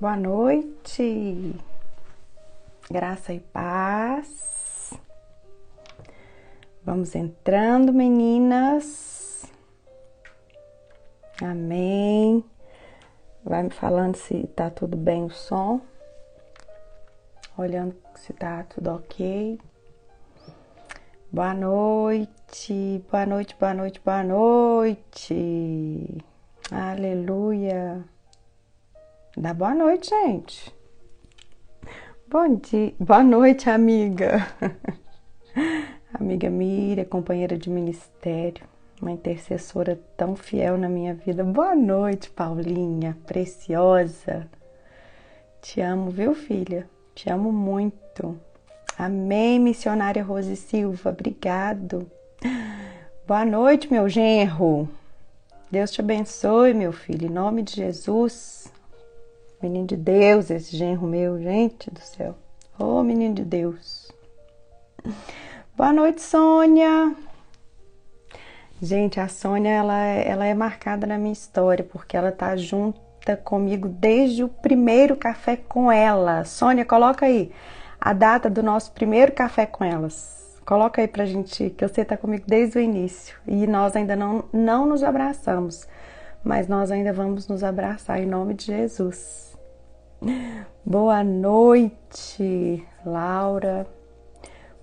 Boa noite, graça e paz. Vamos entrando, meninas. Amém. Vai me falando se tá tudo bem o som. Olhando se tá tudo ok. Boa noite, boa noite, boa noite, boa noite. Aleluia. Dá boa noite, gente. Bom dia, boa noite, amiga. Amiga Miriam, companheira de ministério, uma intercessora tão fiel na minha vida. Boa noite, Paulinha, preciosa. Te amo, viu, filha? Te amo muito. Amém, missionária Rose Silva, obrigado. Boa noite, meu genro. Deus te abençoe, meu filho, em nome de Jesus. Menino de Deus, esse genro meu, gente do céu. Ô, menino de Deus. Boa noite, Sônia. Gente, a Sônia, ela é marcada na minha história, porque ela tá junta comigo desde o primeiro café com ela. Sônia, coloca aí a data do nosso primeiro café com elas. Coloca aí pra gente, que você tá comigo desde o início. E nós ainda não nos abraçamos, mas nós ainda vamos nos abraçar em nome de Jesus. Boa noite, Laura.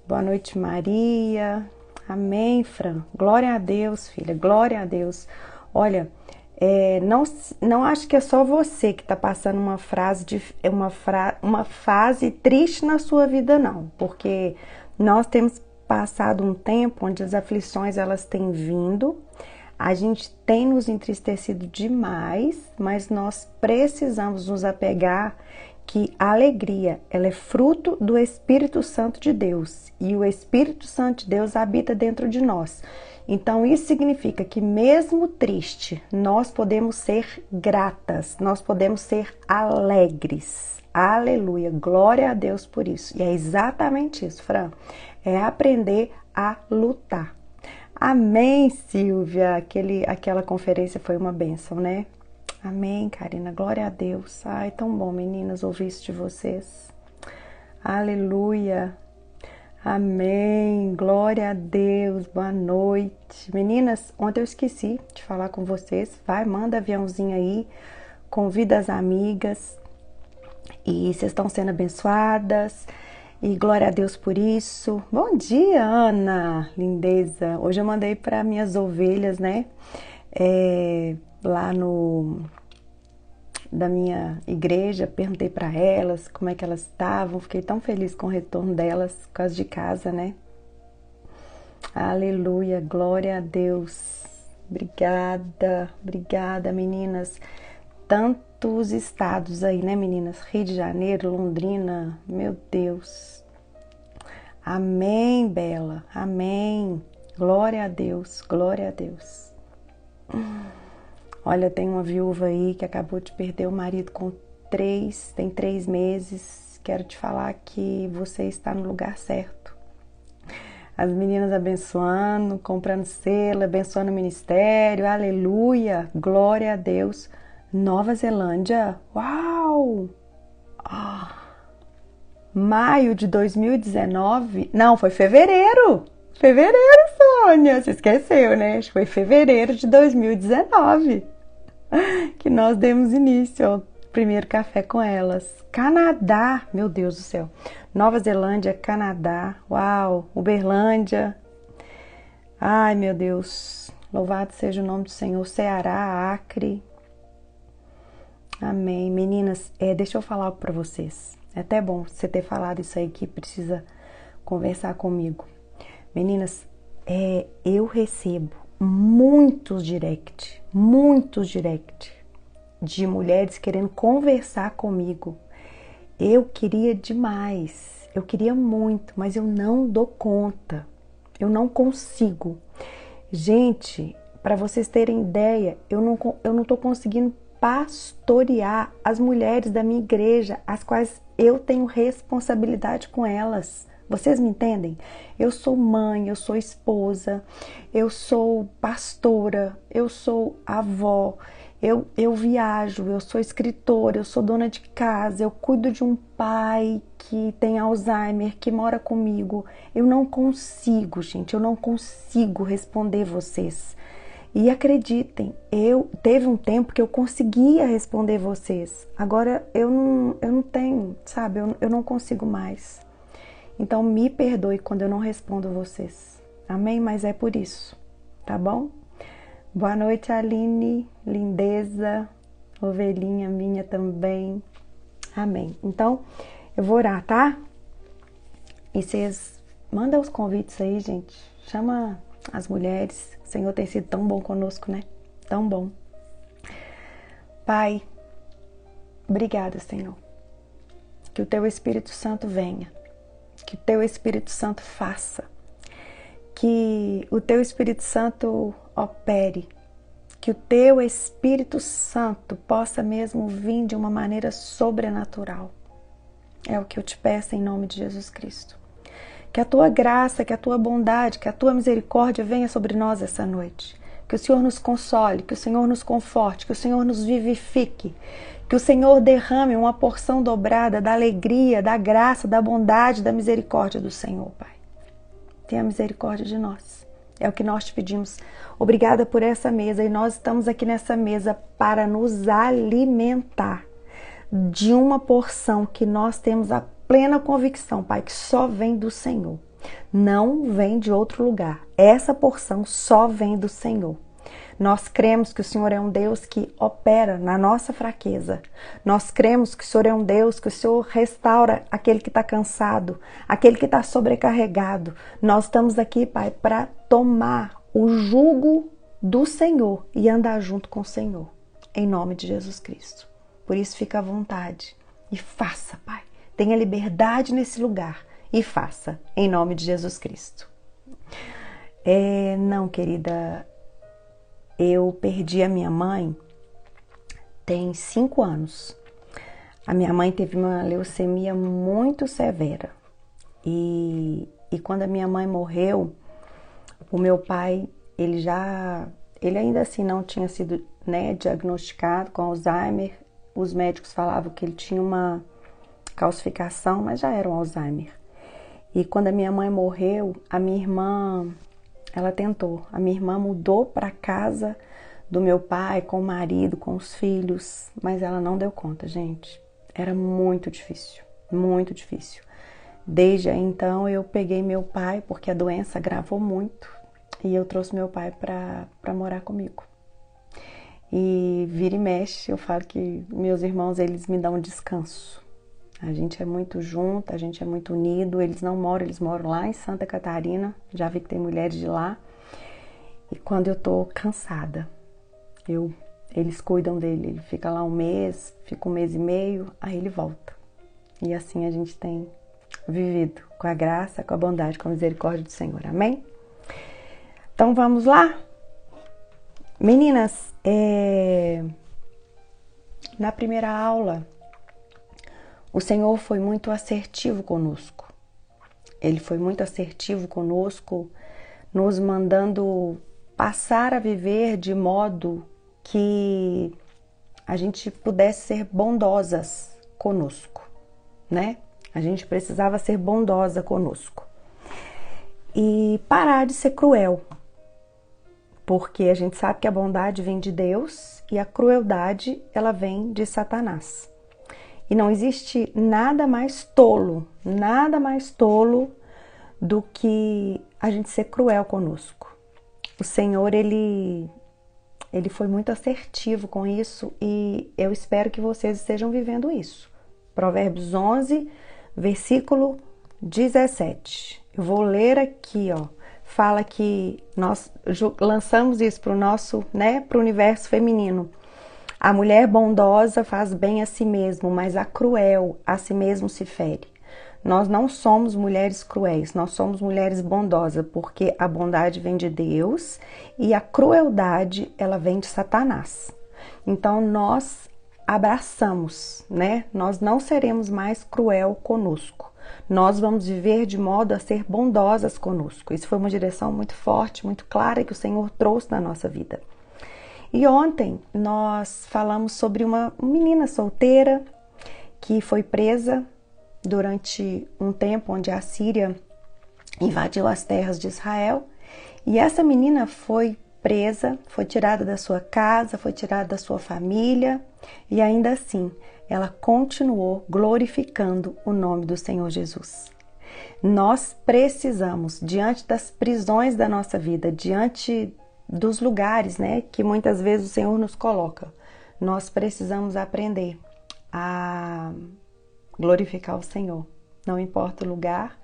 Boa noite, Maria. Amém, Fran. Glória a Deus, filha. Glória a Deus. Olha, não acho que é só você que está passando uma fase triste na sua vida, não. Porque nós temos passado um tempo onde as aflições elas têm vindo. A gente tem nos entristecido demais, mas nós precisamos nos apegar que a alegria, ela é fruto do Espírito Santo de Deus e o Espírito Santo de Deus habita dentro de nós. Então isso significa que mesmo triste, nós podemos ser gratas, nós podemos ser alegres. Aleluia, glória a Deus por isso. E é exatamente isso, Fran, é aprender a lutar. Amém, Silvia, aquela conferência foi uma bênção, né? Amém, Karina, glória a Deus. Ai, tão bom, meninas, ouvir isso de vocês. Aleluia. Amém, glória a Deus, boa noite. Meninas, ontem eu esqueci de falar com vocês. Vai, manda aviãozinho aí, convida as amigas. E vocês estão sendo abençoadas. E glória a Deus por isso. Bom dia, Ana, lindeza. Hoje eu mandei para minhas ovelhas, né? Lá da minha igreja, perguntei para elas como é que elas estavam. Fiquei tão feliz com o retorno delas, por causa de casa, né? Aleluia, glória a Deus. Obrigada, obrigada, meninas. Tantos estados aí, né, meninas? Rio de Janeiro, Londrina, meu Deus. Amém, Bela, amém. Glória a Deus, glória a Deus. Olha, tem uma viúva aí que acabou de perder o marido tem 3 meses. Quero te falar que você está no lugar certo. As meninas abençoando, comprando selo, abençoando o ministério, aleluia, glória a Deus. Nova Zelândia, uau! Maio de 2019, não, foi fevereiro, Sônia, você esqueceu, né? Acho que foi fevereiro de 2019 que nós demos início ao primeiro café com elas. Canadá, meu Deus do céu, Nova Zelândia, Canadá, uau, Uberlândia, ai meu Deus, louvado seja o nome do Senhor, Ceará, Acre. Amém. Meninas, deixa eu falar algo pra vocês. É até bom você ter falado isso aí que precisa conversar comigo. Meninas, eu recebo muitos direct de mulheres querendo conversar comigo. Eu queria demais, eu queria muito, mas eu não dou conta. Eu não consigo. Gente, para vocês terem ideia, eu não tô conseguindo pastorear as mulheres da minha igreja, as quais eu tenho responsabilidade com elas. Vocês me entendem? Eu sou mãe, eu sou esposa, eu sou pastora, eu sou avó, Eu viajo, eu sou escritora, eu sou dona de casa, eu cuido de um pai que tem Alzheimer, que mora comigo. Eu não consigo, gente, eu não consigo responder vocês. E acreditem, teve um tempo que eu conseguia responder vocês. Agora eu não tenho, sabe? Eu não consigo mais. Então me perdoe quando eu não respondo vocês. Amém? Mas é por isso, tá bom? Boa noite, Aline, lindeza, ovelhinha minha também. Amém. Então, eu vou orar, tá? E vocês mandam os convites aí, gente. Chama as mulheres. O Senhor tem sido tão bom conosco, né? Tão bom. Pai, obrigada, Senhor. Que o Teu Espírito Santo venha. Que o Teu Espírito Santo faça. Que o Teu Espírito Santo opere. Que o Teu Espírito Santo possa mesmo vir de uma maneira sobrenatural. É o que eu te peço em nome de Jesus Cristo. Que a Tua graça, que a Tua bondade, que a Tua misericórdia venha sobre nós essa noite. Que o Senhor nos console, que o Senhor nos conforte, que o Senhor nos vivifique. Que o Senhor derrame uma porção dobrada da alegria, da graça, da bondade, da misericórdia do Senhor, Pai. Tenha misericórdia de nós. É o que nós te pedimos. Obrigada por essa mesa. E nós estamos aqui nessa mesa para nos alimentar de uma porção que nós temos a plena convicção, Pai, que só vem do Senhor. Não vem de outro lugar. Essa porção só vem do Senhor. Nós cremos que o Senhor é um Deus que opera na nossa fraqueza. Nós cremos que o Senhor é um Deus, que o Senhor restaura aquele que está cansado, aquele que está sobrecarregado. Nós estamos aqui, Pai, para tomar o jugo do Senhor e andar junto com o Senhor, em nome de Jesus Cristo. Por isso, fica à vontade e faça, Pai. Tenha liberdade nesse lugar e faça, em nome de Jesus Cristo. Não, querida, eu perdi a minha mãe tem 5 anos. A minha mãe teve uma leucemia muito severa. E quando a minha mãe morreu, o meu pai, ele ainda assim não tinha sido, né, diagnosticado com Alzheimer. Os médicos falavam que ele tinha uma calcificação, mas já era um Alzheimer. E quando a minha mãe morreu, a minha irmã, ela tentou. A minha irmã mudou para casa do meu pai, com o marido, com os filhos, mas ela não deu conta, gente. Era muito difícil, muito difícil. Desde aí, então, eu peguei meu pai, porque a doença agravou muito, e eu trouxe meu pai para morar comigo. E vira e mexe, eu falo que meus irmãos, eles me dão um descanso. A gente é muito junto, a gente é muito unido. Eles não moram, eles moram lá em Santa Catarina. Já vi que tem mulheres de lá. E quando eu tô cansada, eles cuidam dele. Ele fica lá um mês, fica 1 mês e meio, aí ele volta. E assim a gente tem vivido com a graça, com a bondade, com a misericórdia do Senhor. Amém? Então vamos lá? Meninas, na primeira aula, o Senhor foi muito assertivo conosco. Ele foi muito assertivo conosco, nos mandando passar a viver de modo que a gente pudesse ser bondosas conosco, né? A gente precisava ser bondosa conosco. E parar de ser cruel. Porque a gente sabe que a bondade vem de Deus e a crueldade, ela vem de Satanás. E não existe nada mais tolo do que a gente ser cruel conosco. O Senhor, ele foi muito assertivo com isso e eu espero que vocês estejam vivendo isso. Provérbios 11, versículo 17. Eu vou ler aqui, ó. Fala que nós lançamos isso para o nosso, né, para o universo feminino. A mulher bondosa faz bem a si mesmo, mas a cruel a si mesmo se fere. Nós não somos mulheres cruéis, nós somos mulheres bondosas, porque a bondade vem de Deus e a crueldade, ela vem de Satanás. Então nós abraçamos, né? Nós não seremos mais cruel conosco. Nós vamos viver de modo a ser bondosas conosco. Isso foi uma direção muito forte, muito clara que o Senhor trouxe na nossa vida. E ontem nós falamos sobre uma menina solteira que foi presa durante um tempo onde a Síria invadiu as terras de Israel. E essa menina foi presa, foi tirada da sua casa, foi tirada da sua família, e ainda assim ela continuou glorificando o nome do Senhor Jesus. Nós precisamos, diante das prisões da nossa vida, diante dos lugares, que muitas vezes o Senhor nos coloca, nós precisamos aprender a glorificar o Senhor. Não importa o lugar,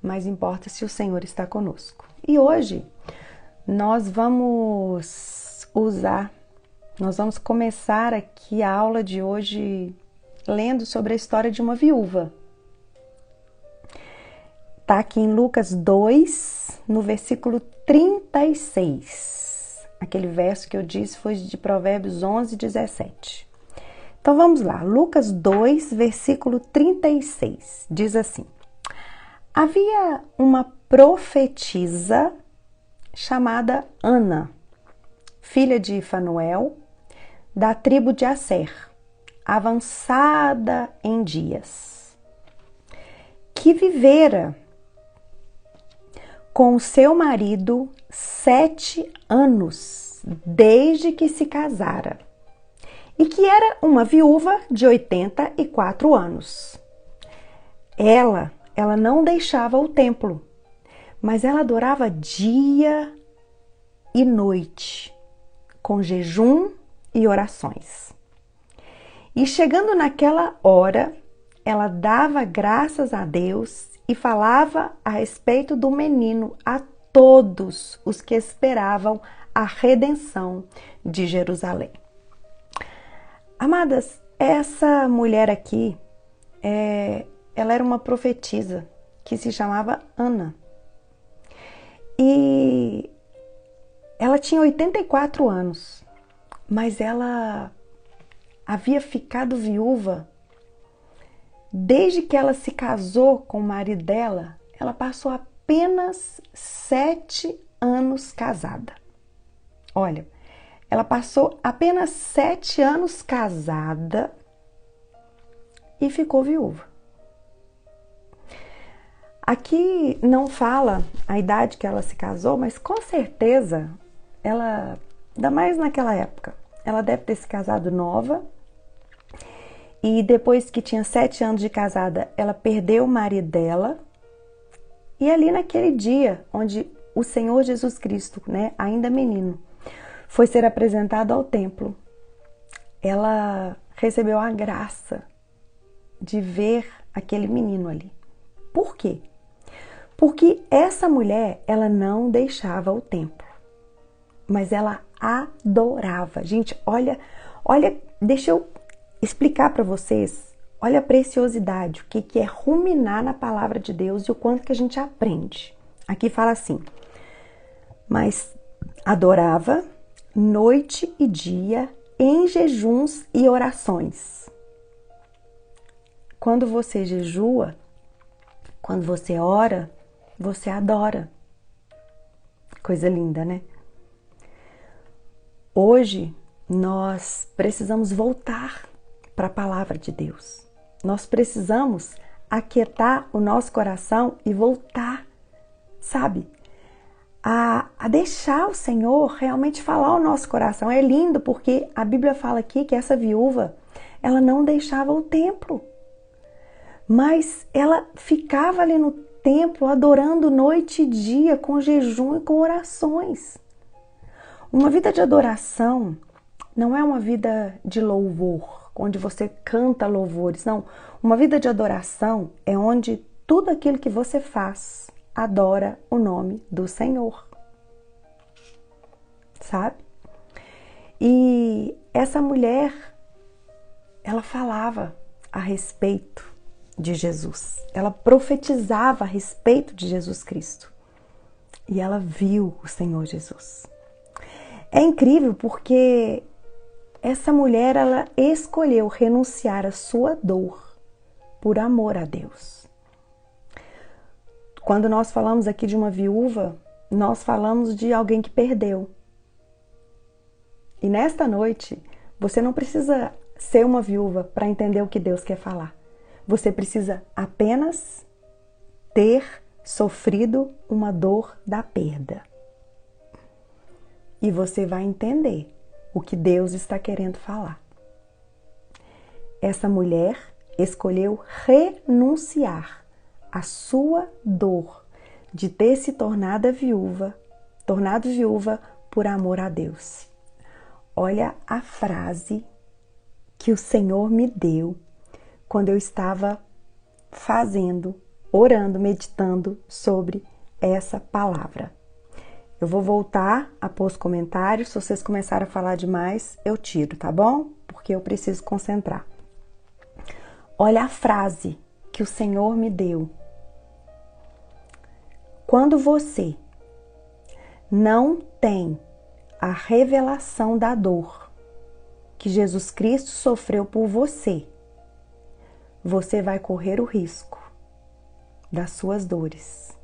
mas importa se o Senhor está conosco. E hoje nós vamos começar aqui a aula de hoje lendo sobre a história de uma viúva. Está aqui em Lucas 2, no versículo 36. Aquele verso que eu disse foi de Provérbios 11, 17. Então vamos lá, Lucas 2, versículo 36. Diz assim: havia uma profetisa chamada Ana, filha de Fanuel, da tribo de Asser, avançada em dias, que vivera com seu marido 7 anos, desde que se casara, e que era uma viúva de 84 anos. Ela não deixava o templo, mas ela adorava dia e noite, com jejum e orações. E chegando naquela hora, ela dava graças a Deus e falava a respeito do menino a todos os que esperavam a redenção de Jerusalém. Amadas, essa mulher aqui, ela era uma profetisa que se chamava Ana. E ela tinha 84 anos, mas ela havia ficado viúva. Desde que ela se casou com o marido dela, ela passou apenas 7 anos casada. Olha, ela passou apenas 7 anos casada e ficou viúva. Aqui não fala a idade que ela se casou, mas com certeza ela, ainda mais naquela época, ela deve ter se casado nova. E depois que tinha 7 anos de casada, ela perdeu o marido dela. E ali naquele dia, onde o Senhor Jesus Cristo, ainda menino, foi ser apresentado ao templo, ela recebeu a graça de ver aquele menino ali. Por quê? Porque essa mulher, ela não deixava o templo, mas ela adorava. Gente, olha, deixa eu explicar para vocês, olha a preciosidade, o que é ruminar na palavra de Deus e o quanto que a gente aprende. Aqui fala assim: mas adorava noite e dia em jejuns e orações. Quando você jejua, quando você ora, você adora. Coisa linda, né? Hoje nós precisamos voltar para a palavra de Deus. Nós precisamos aquietar o nosso coração e voltar, sabe? A deixar o Senhor realmente falar ao nosso coração. É lindo porque a Bíblia fala aqui que essa viúva, ela não deixava o templo, mas ela ficava ali no templo adorando noite e dia, com jejum e com orações. Uma vida de adoração não é uma vida de louvor, onde você canta louvores, não. Uma vida de adoração é onde tudo aquilo que você faz adora o nome do Senhor, sabe? E essa mulher, ela falava a respeito de Jesus, ela profetizava a respeito de Jesus Cristo e ela viu o Senhor Jesus. É incrível porque essa mulher, ela escolheu renunciar à sua dor por amor a Deus. Quando nós falamos aqui de uma viúva, nós falamos de alguém que perdeu. E nesta noite, você não precisa ser uma viúva para entender o que Deus quer falar. Você precisa apenas ter sofrido uma dor da perda. E você vai entender o que Deus está querendo falar. Essa mulher escolheu renunciar à sua dor de ter se tornado viúva por amor a Deus. Olha a frase que o Senhor me deu quando eu estava orando, meditando sobre essa palavra. Eu vou voltar a pôr os comentários. Se vocês começarem a falar demais, eu tiro, tá bom? Porque eu preciso concentrar. Olha a frase que o Senhor me deu. Quando você não tem a revelação da dor que Jesus Cristo sofreu por você, você vai correr o risco das suas dores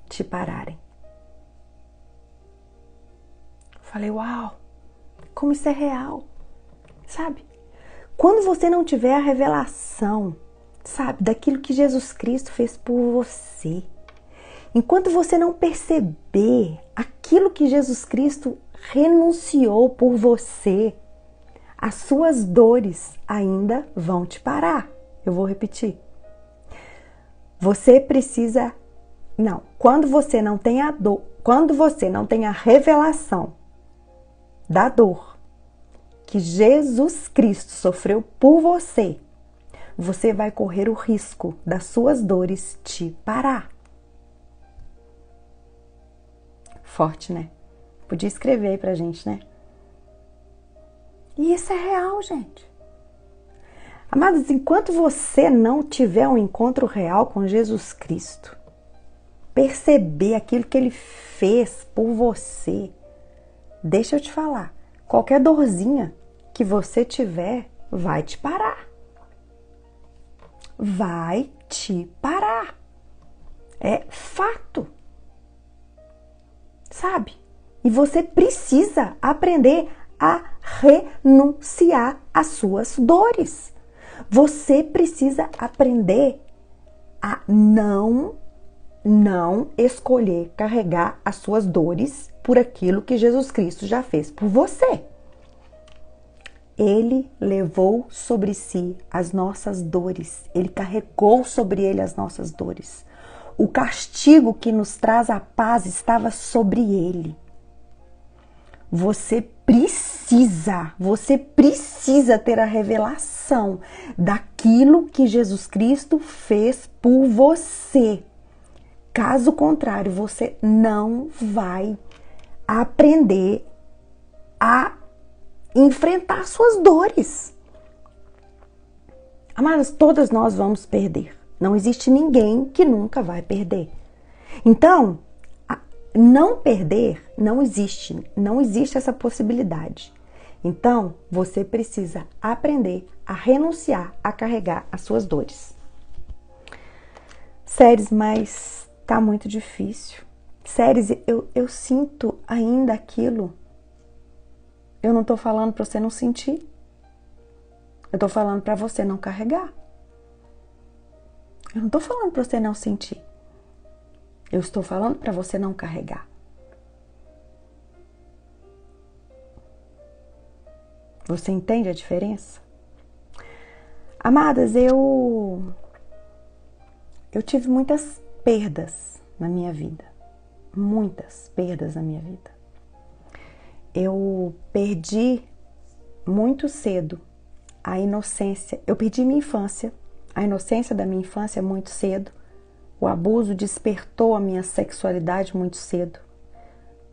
te pararem. Falei, uau, como isso é real, sabe? Quando você não tiver a revelação, sabe, daquilo que Jesus Cristo fez por você, enquanto você não perceber aquilo que Jesus Cristo renunciou por você, as suas dores ainda vão te parar. Eu vou repetir. Você precisa... Não, quando você não tem a dor, quando você não tem a revelação da dor que Jesus Cristo sofreu por você, você vai correr o risco das suas dores te parar. Forte, né? Podia escrever aí pra gente, né? E isso é real, gente. Amados, enquanto você não tiver um encontro real com Jesus Cristo, perceber aquilo que Ele fez por você, deixa eu te falar, qualquer dorzinha que você tiver vai te parar. Vai te parar. É fato. Sabe? E você precisa aprender a renunciar às suas dores. Você precisa aprender a não escolher carregar as suas dores por aquilo que Jesus Cristo já fez por você. Ele levou sobre si as nossas dores. Ele carregou sobre ele as nossas dores. O castigo que nos traz a paz estava sobre ele. Você precisa ter a revelação daquilo que Jesus Cristo fez por você. Caso contrário, você não vai aprender a enfrentar suas dores. Amadas, todas nós vamos perder. Não existe ninguém que nunca vai perder. Então, não perder não existe. Não existe essa possibilidade. Então, você precisa aprender a renunciar a carregar as suas dores. Séries, mas tá muito difícil. Séries, eu sinto ainda aquilo. Eu não tô falando para você não sentir. Eu tô falando para você não carregar. Eu não tô falando para você não sentir. Eu estou falando para você não carregar. Você entende a diferença? Amadas, eu tive muitas perdas na minha vida. Muitas perdas na minha vida. Eu perdi muito cedo a inocência. Eu perdi minha infância, a inocência da minha infância muito cedo. O abuso despertou a minha sexualidade muito cedo.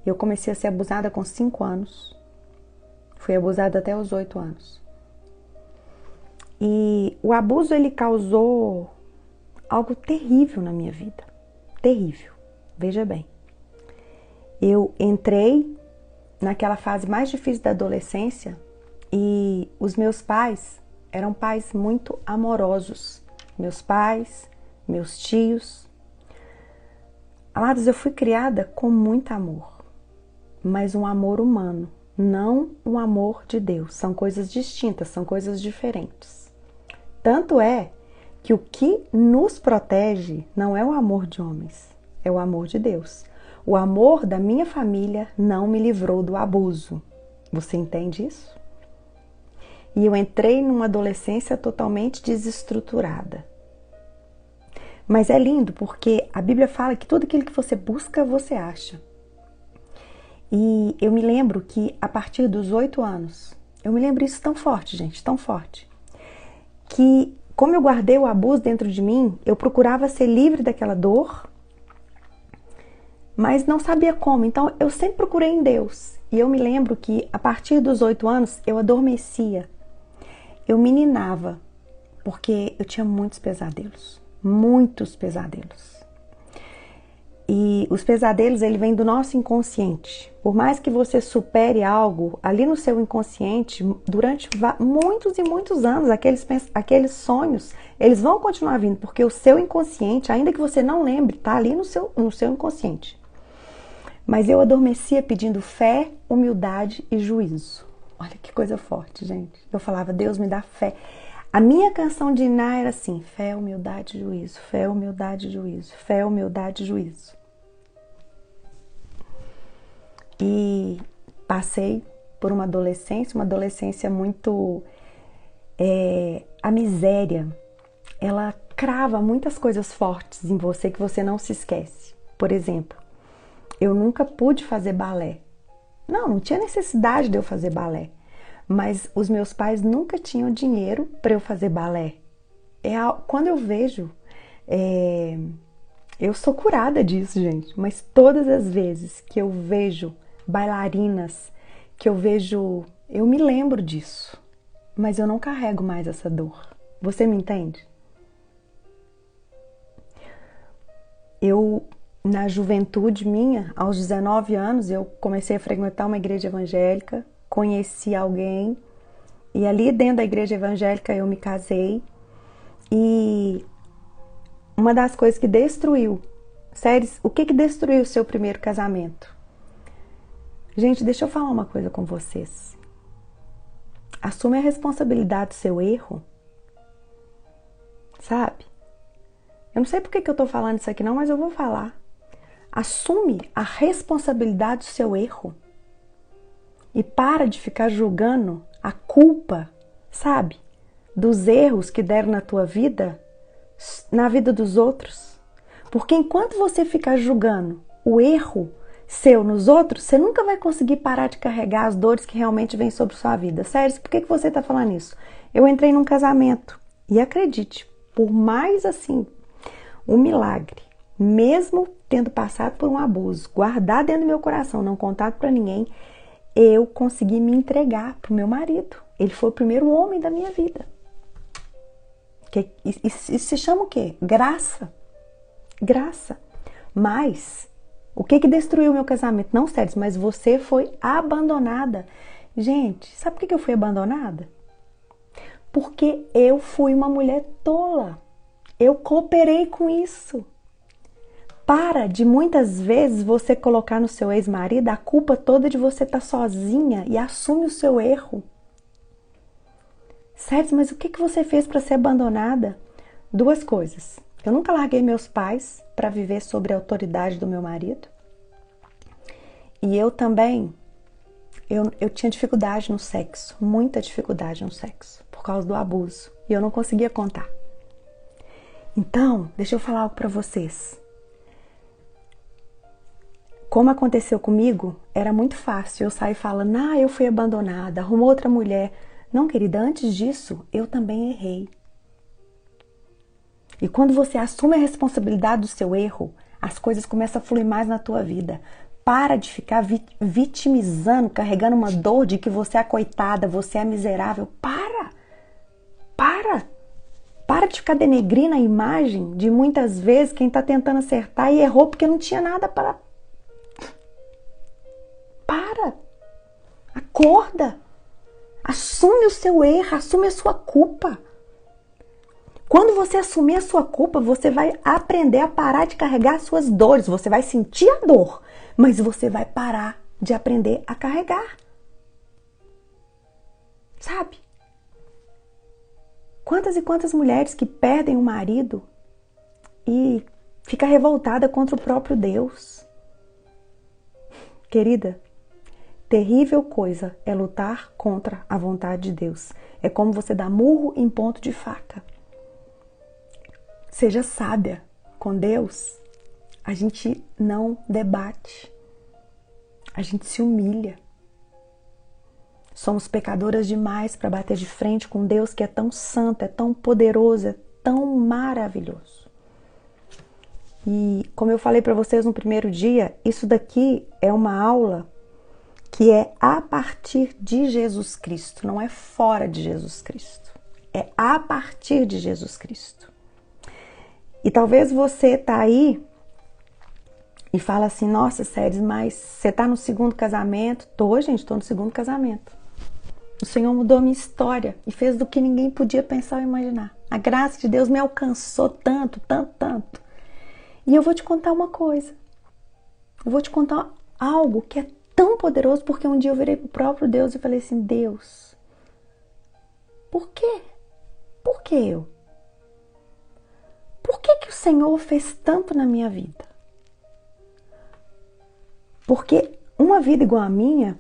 Eu comecei a ser abusada com 5 anos. Fui abusada até os 8 anos. E o abuso, ele causou algo terrível na minha vida. Terrível. Veja bem. Eu entrei naquela fase mais difícil da adolescência e os meus pais eram pais muito amorosos. Meus pais, meus tios. Amados, eu fui criada com muito amor, mas um amor humano. não o amor de Deus. São coisas distintas, são coisas diferentes. Tanto é que o que nos protege não é o amor de homens, é o amor de Deus. O amor da minha família não me livrou do abuso. Você entende isso? E eu entrei numa adolescência totalmente desestruturada. Mas é lindo porque a Bíblia fala que tudo aquilo que você busca, você acha. E eu me lembro que a partir dos 8 anos, eu me lembro isso tão forte, gente, tão forte, que como eu guardei o abuso dentro de mim, eu procurava ser livre daquela dor, mas não sabia como. Então eu sempre procurei em Deus. E eu me lembro que a partir dos 8 anos eu adormecia, eu meninava, porque eu tinha muitos pesadelos. Muitos pesadelos. E os pesadelos, ele vem do nosso inconsciente. Por mais que você supere algo, ali no seu inconsciente, durante muitos e muitos anos, aqueles sonhos, eles vão continuar vindo, porque o seu inconsciente, ainda que você não lembre, está ali no seu inconsciente. Mas eu adormecia pedindo fé, humildade e juízo. Olha que coisa forte, gente. Eu falava, Deus me dá fé. A minha canção de Iná era assim, fé, humildade, juízo, fé, humildade, juízo, fé, humildade, juízo. E passei por uma adolescência muito... a miséria, ela crava muitas coisas fortes em você que você não se esquece. Por exemplo, eu nunca pude fazer balé. Não tinha necessidade de eu fazer balé. Mas os meus pais nunca tinham dinheiro para eu fazer balé. Quando eu vejo, eu sou curada disso, gente. Mas todas as vezes que eu vejo bailarinas, eu me lembro disso. Mas eu não carrego mais essa dor. Você me entende? Na juventude minha, aos 19 anos, eu comecei a frequentar uma igreja evangélica. Conheci alguém e ali dentro da igreja evangélica eu me casei. E uma das coisas que destruiu, sério, o que destruiu o seu primeiro casamento? Gente, deixa eu falar uma coisa com vocês. Assume a responsabilidade do seu erro, sabe? Eu não sei por que eu tô falando isso aqui não, mas eu vou falar. Assume a responsabilidade do seu erro. E para de ficar julgando a culpa, sabe? Dos erros que deram na tua vida, na vida dos outros. Porque enquanto você ficar julgando o erro seu nos outros, você nunca vai conseguir parar de carregar as dores que realmente vêm sobre sua vida. Sério, por que você está falando isso? Eu entrei num casamento e acredite, por mais assim, um milagre, mesmo tendo passado por um abuso, guardado dentro do meu coração, não contado para ninguém, eu consegui me entregar pro meu marido. Ele foi o primeiro homem da minha vida. Isso se chama o quê? Graça. Graça. Mas, o que destruiu o meu casamento? Não, Sérgio, mas você foi abandonada. Gente, sabe por que eu fui abandonada? Porque eu fui uma mulher tola. Eu cooperei com isso. Para de muitas vezes você colocar no seu ex-marido a culpa toda de você estar sozinha e assume o seu erro. Sérgio, mas o que você fez para ser abandonada? 2 coisas. Eu nunca larguei meus pais para viver sob a autoridade do meu marido. E eu também, eu tinha dificuldade no sexo, muita dificuldade no sexo, por causa do abuso. E eu não conseguia contar. Então, deixa eu falar algo para vocês. Como aconteceu comigo, era muito fácil eu sair falando, eu fui abandonada, arrumou outra mulher. Não, querida, antes disso, eu também errei. E quando você assume a responsabilidade do seu erro, as coisas começam a fluir mais na tua vida. Para de ficar vitimizando, carregando uma dor de que você é coitada, você é miserável. Para de ficar denegrindo a imagem de muitas vezes quem está tentando acertar e errou porque não tinha nada para... Acorda. Assume o seu erro, assume a sua culpa. Quando você assumir a sua culpa, você vai aprender a parar de carregar as suas dores. Você vai sentir a dor, mas você vai parar de aprender a carregar. Sabe? Quantas e quantas mulheres que perdem o marido e fica revoltada contra o próprio Deus. Querida, terrível coisa é lutar contra a vontade de Deus. É como você dar murro em ponto de faca. Seja sábia com Deus. A gente não debate. A gente se humilha. Somos pecadoras demais para bater de frente com Deus que é tão santo, é tão poderoso, é tão maravilhoso. E como eu falei para vocês no primeiro dia, isso daqui é uma aula que é a partir de Jesus Cristo, não é fora de Jesus Cristo. É a partir de Jesus Cristo. E talvez você tá aí e fala assim, nossa, Séries, mas você tá no segundo casamento? Tô, gente, tô no segundo casamento. O Senhor mudou a minha história e fez do que ninguém podia pensar ou imaginar. A graça de Deus me alcançou tanto, tanto, tanto. E eu vou te contar uma coisa. Eu vou te contar algo que é tão poderoso, porque um dia eu virei pro próprio Deus e falei assim, Deus, por quê? Por que eu? Por que o Senhor fez tanto na minha vida? Porque uma vida igual a minha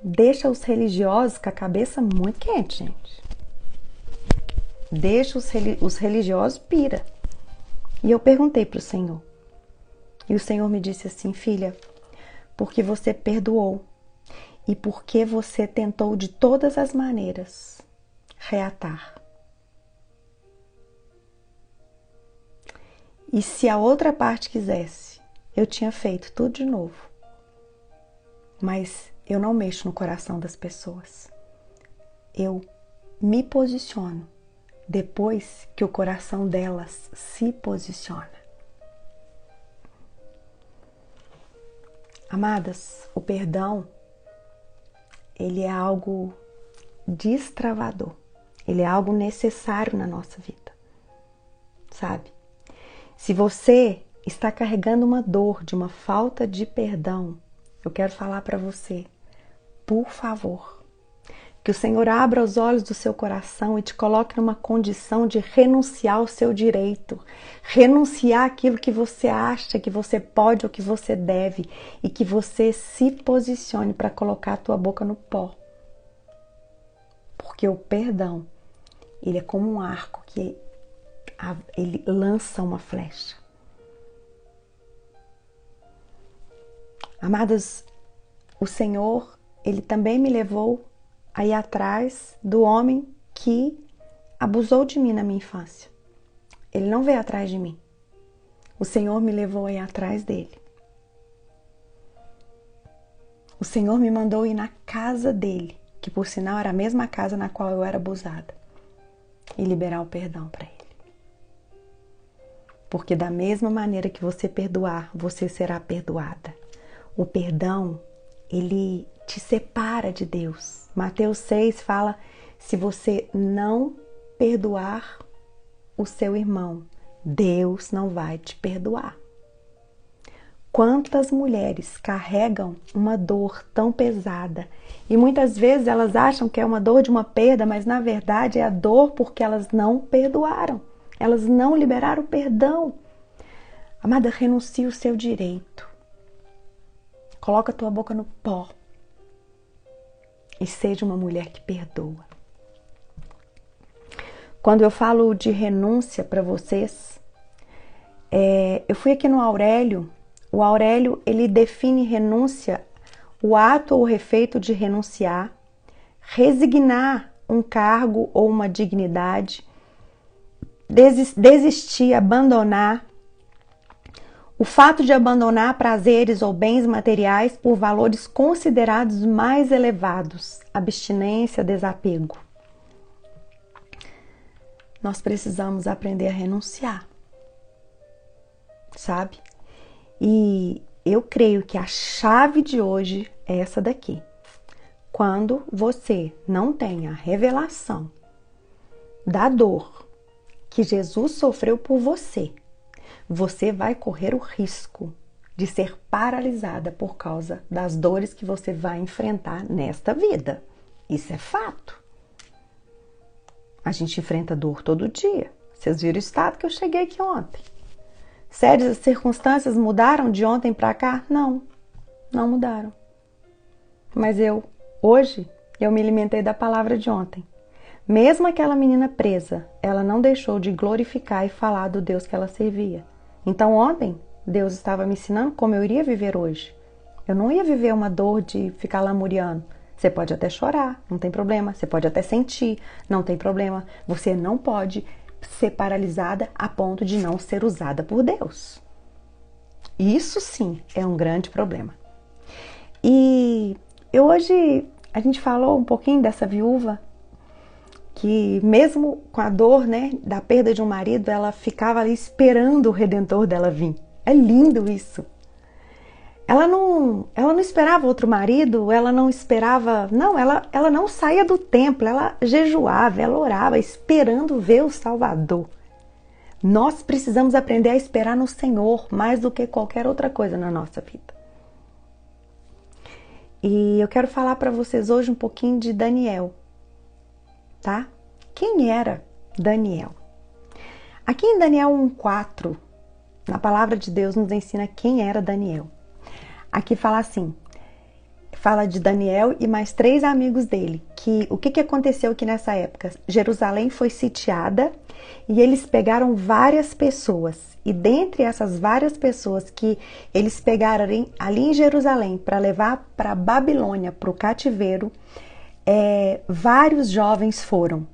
deixa os religiosos com a cabeça muito quente, gente. Deixa os religiosos pira. E eu perguntei para o Senhor. E o Senhor me disse assim, filha, porque você perdoou e porque você tentou de todas as maneiras reatar. E se a outra parte quisesse, eu tinha feito tudo de novo. Mas eu não mexo no coração das pessoas. Eu me posiciono depois que o coração delas se posiciona. Amadas, o perdão, ele é algo destravador. Ele é algo necessário na nossa vida. Sabe? Se você está carregando uma dor de uma falta de perdão, eu quero falar para você, por favor, que o Senhor abra os olhos do seu coração e te coloque numa condição de renunciar ao seu direito, renunciar àquilo que você acha que você pode ou que você deve e que você se posicione para colocar a tua boca no pó. Porque o perdão, ele é como um arco que ele lança uma flecha. Amadas, o Senhor, ele também me levou aí atrás do homem que abusou de mim na minha infância. Ele não veio atrás de mim. O Senhor me levou aí atrás dele. O Senhor me mandou ir na casa dele, que por sinal era a mesma casa na qual eu era abusada, e liberar o perdão para ele. Porque da mesma maneira que você perdoar, você será perdoada. O perdão, ele te separa de Deus. Mateus 6 fala, se você não perdoar o seu irmão, Deus não vai te perdoar. Quantas mulheres carregam uma dor tão pesada e muitas vezes elas acham que é uma dor de uma perda, mas na verdade é a dor porque elas não perdoaram, elas não liberaram o perdão. Amada, renuncie o seu direito. Coloca a tua boca no pó e seja uma mulher que perdoa. Quando eu falo de renúncia para vocês, eu fui aqui no Aurélio. O Aurélio, ele define renúncia, o ato ou efeito de renunciar, resignar um cargo ou uma dignidade, desistir, abandonar, o fato de abandonar prazeres ou bens materiais por valores considerados mais elevados, abstinência, desapego. Nós precisamos aprender a renunciar, sabe? E eu creio que a chave de hoje é essa daqui. Quando você não tem a revelação da dor que Jesus sofreu por você, você vai correr o risco de ser paralisada por causa das dores que você vai enfrentar nesta vida. Isso é fato. A gente enfrenta dor todo dia. Vocês viram o estado que eu cheguei aqui ontem. Sério, as circunstâncias mudaram de ontem para cá? Não, não mudaram. Mas hoje, eu me alimentei da palavra de ontem. Mesmo aquela menina presa, ela não deixou de glorificar e falar do Deus que ela servia. Então ontem, Deus estava me ensinando como eu iria viver hoje. Eu não ia viver uma dor de ficar lamuriando. Você pode até chorar, não tem problema. Você pode até sentir, não tem problema. Você não pode ser paralisada a ponto de não ser usada por Deus. Isso sim é um grande problema. E hoje a gente falou um pouquinho dessa viúva que mesmo com a dor, né, da perda de um marido, ela ficava ali esperando o Redentor dela vir. É lindo isso. Ela não esperava outro marido, ela não esperava, não, ela não saía do templo, ela jejuava, ela orava, esperando ver o Salvador. Nós precisamos aprender a esperar no Senhor mais do que qualquer outra coisa na nossa vida. E eu quero falar para vocês hoje um pouquinho de Daniel, tá? Quem era Daniel? Aqui em Daniel 1:4, na palavra de Deus nos ensina quem era Daniel. Aqui fala assim, fala de Daniel e mais 3 amigos dele, que o que aconteceu aqui nessa época? Jerusalém foi sitiada e eles pegaram várias pessoas, e dentre essas várias pessoas que eles pegaram ali em Jerusalém para levar para Babilônia, para o cativeiro, vários jovens foram.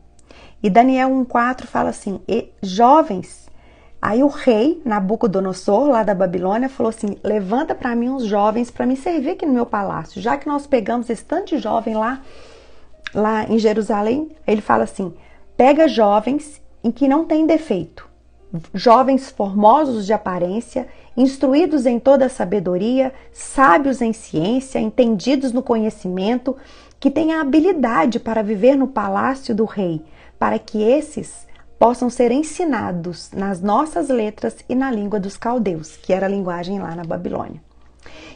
E Daniel 1:4 fala assim, jovens. Aí o rei Nabucodonosor, lá da Babilônia, falou assim, levanta para mim uns jovens para me servir aqui no meu palácio. Já que nós pegamos esse tanto de jovem lá em Jerusalém, ele fala assim, pega jovens em que não tem defeito. Jovens formosos de aparência, instruídos em toda a sabedoria, sábios em ciência, entendidos no conhecimento, que tenham habilidade para viver no palácio do rei, para que esses possam ser ensinados nas nossas letras e na língua dos caldeus, que era a linguagem lá na Babilônia.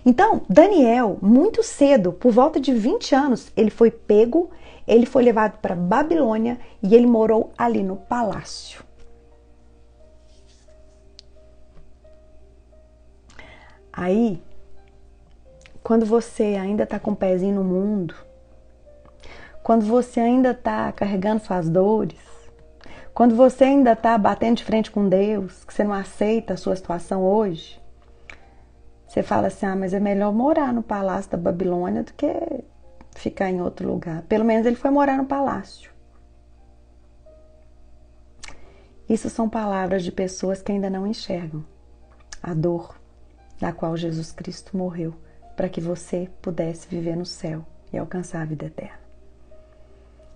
Então, Daniel, muito cedo, por volta de 20 anos, ele foi pego, ele foi levado para Babilônia e ele morou ali no palácio. Aí, quando você ainda está com o pezinho no mundo, quando você ainda está carregando suas dores, quando você ainda está batendo de frente com Deus, que você não aceita a sua situação hoje, você fala assim, mas é melhor morar no palácio da Babilônia do que ficar em outro lugar. Pelo menos ele foi morar no palácio. Isso são palavras de pessoas que ainda não enxergam a dor da qual Jesus Cristo morreu, para que você pudesse viver no céu e alcançar a vida eterna.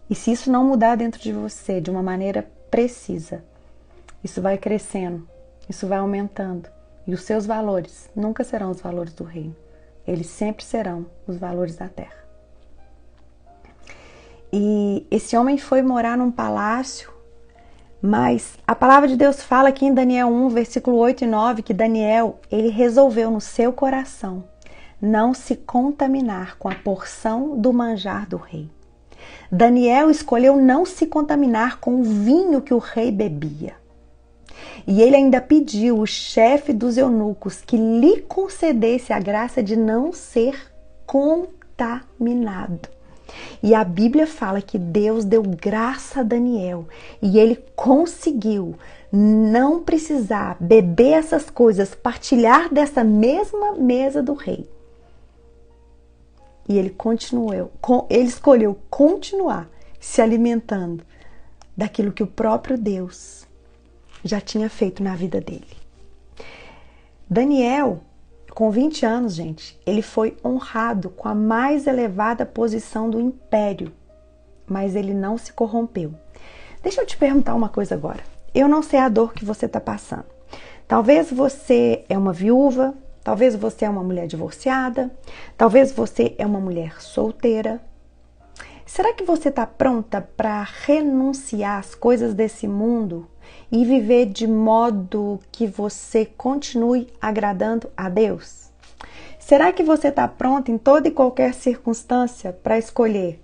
E se isso não mudar dentro de você de uma maneira precisa, isso vai crescendo, isso vai aumentando, e os seus valores nunca serão os valores do reino, eles sempre serão os valores da terra. E esse homem foi morar num palácio, mas a palavra de Deus fala aqui em Daniel 1, versículo 8 e 9, que Daniel, ele resolveu no seu coração não se contaminar com a porção do manjar do rei. Daniel escolheu não se contaminar com o vinho que o rei bebia. E ele ainda pediu o chefe dos eunucos que lhe concedesse a graça de não ser contaminado. E a Bíblia fala que Deus deu graça a Daniel e ele conseguiu não precisar beber essas coisas, partilhar dessa mesma mesa do rei. E ele escolheu continuar se alimentando daquilo que o próprio Deus já tinha feito na vida dele. Daniel, com 20 anos, gente, ele foi honrado com a mais elevada posição do império, mas ele não se corrompeu. Deixa eu te perguntar uma coisa agora. Eu não sei a dor que você está passando. Talvez você é uma viúva, talvez você é uma mulher divorciada, talvez você é uma mulher solteira. Será que você está pronta para renunciar às coisas desse mundo e viver de modo que você continue agradando a Deus? Será que você está pronta em toda e qualquer circunstância para escolher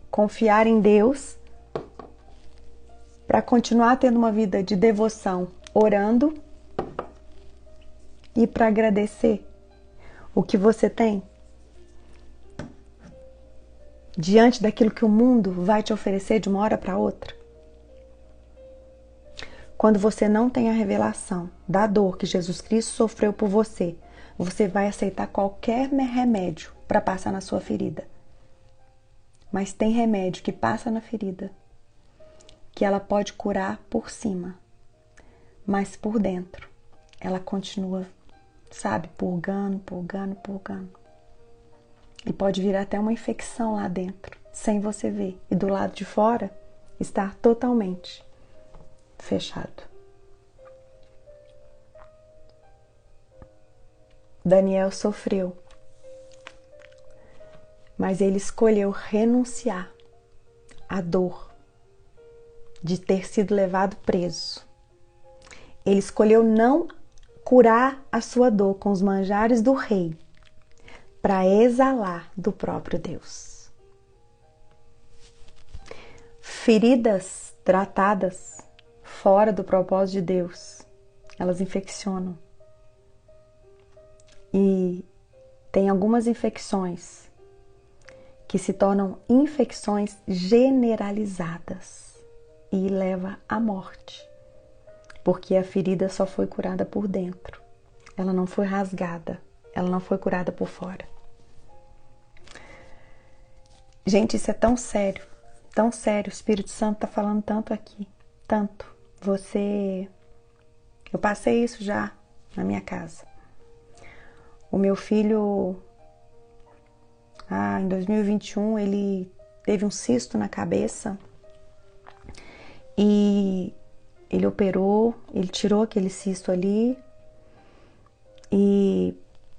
confiar em Deus para continuar tendo uma vida de devoção, orando e para agradecer o que você tem diante daquilo que o mundo vai te oferecer de uma hora para outra? Quando você não tem a revelação da dor que Jesus Cristo sofreu por você, você vai aceitar qualquer remédio para passar na sua ferida. Mas tem remédio que passa na ferida, que ela pode curar por cima, mas por dentro ela continua, sabe, purgando. E pode virar até uma infecção lá dentro, sem você ver. E do lado de fora, estar totalmente fechado. Daniel sofreu, mas ele escolheu renunciar à dor de ter sido levado preso. Ele escolheu não curar a sua dor com os manjares do rei, para exalar do próprio Deus. Feridas tratadas fora do propósito de Deus, elas infeccionam. E tem algumas infecções que se tornam infecções generalizadas e leva à morte, porque a ferida só foi curada por dentro. Ela não foi rasgada, ela não foi curada por fora. Gente, isso é tão sério, o Espírito Santo está falando tanto aqui, tanto. Eu passei isso já na minha casa. O meu filho, em 2021, ele teve um cisto na cabeça e ele operou, ele tirou aquele cisto ali e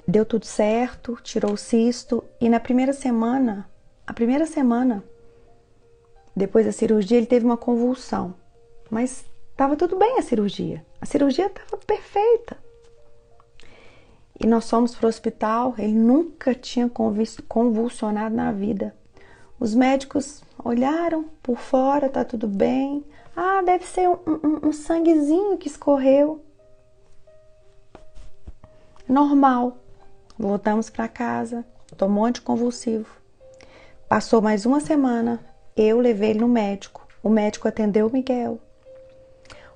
deu tudo certo, tirou o cisto e na primeira semana, depois da cirurgia, ele teve uma convulsão, mas estava tudo bem a cirurgia estava perfeita. E nós fomos para o hospital, ele nunca tinha convulsionado na vida. Os médicos olharam por fora, tá tudo bem. Deve ser um sanguezinho que escorreu. Normal. Voltamos para casa, tomou anticonvulsivo. Passou mais uma semana, eu levei ele no médico. O médico atendeu o Miguel.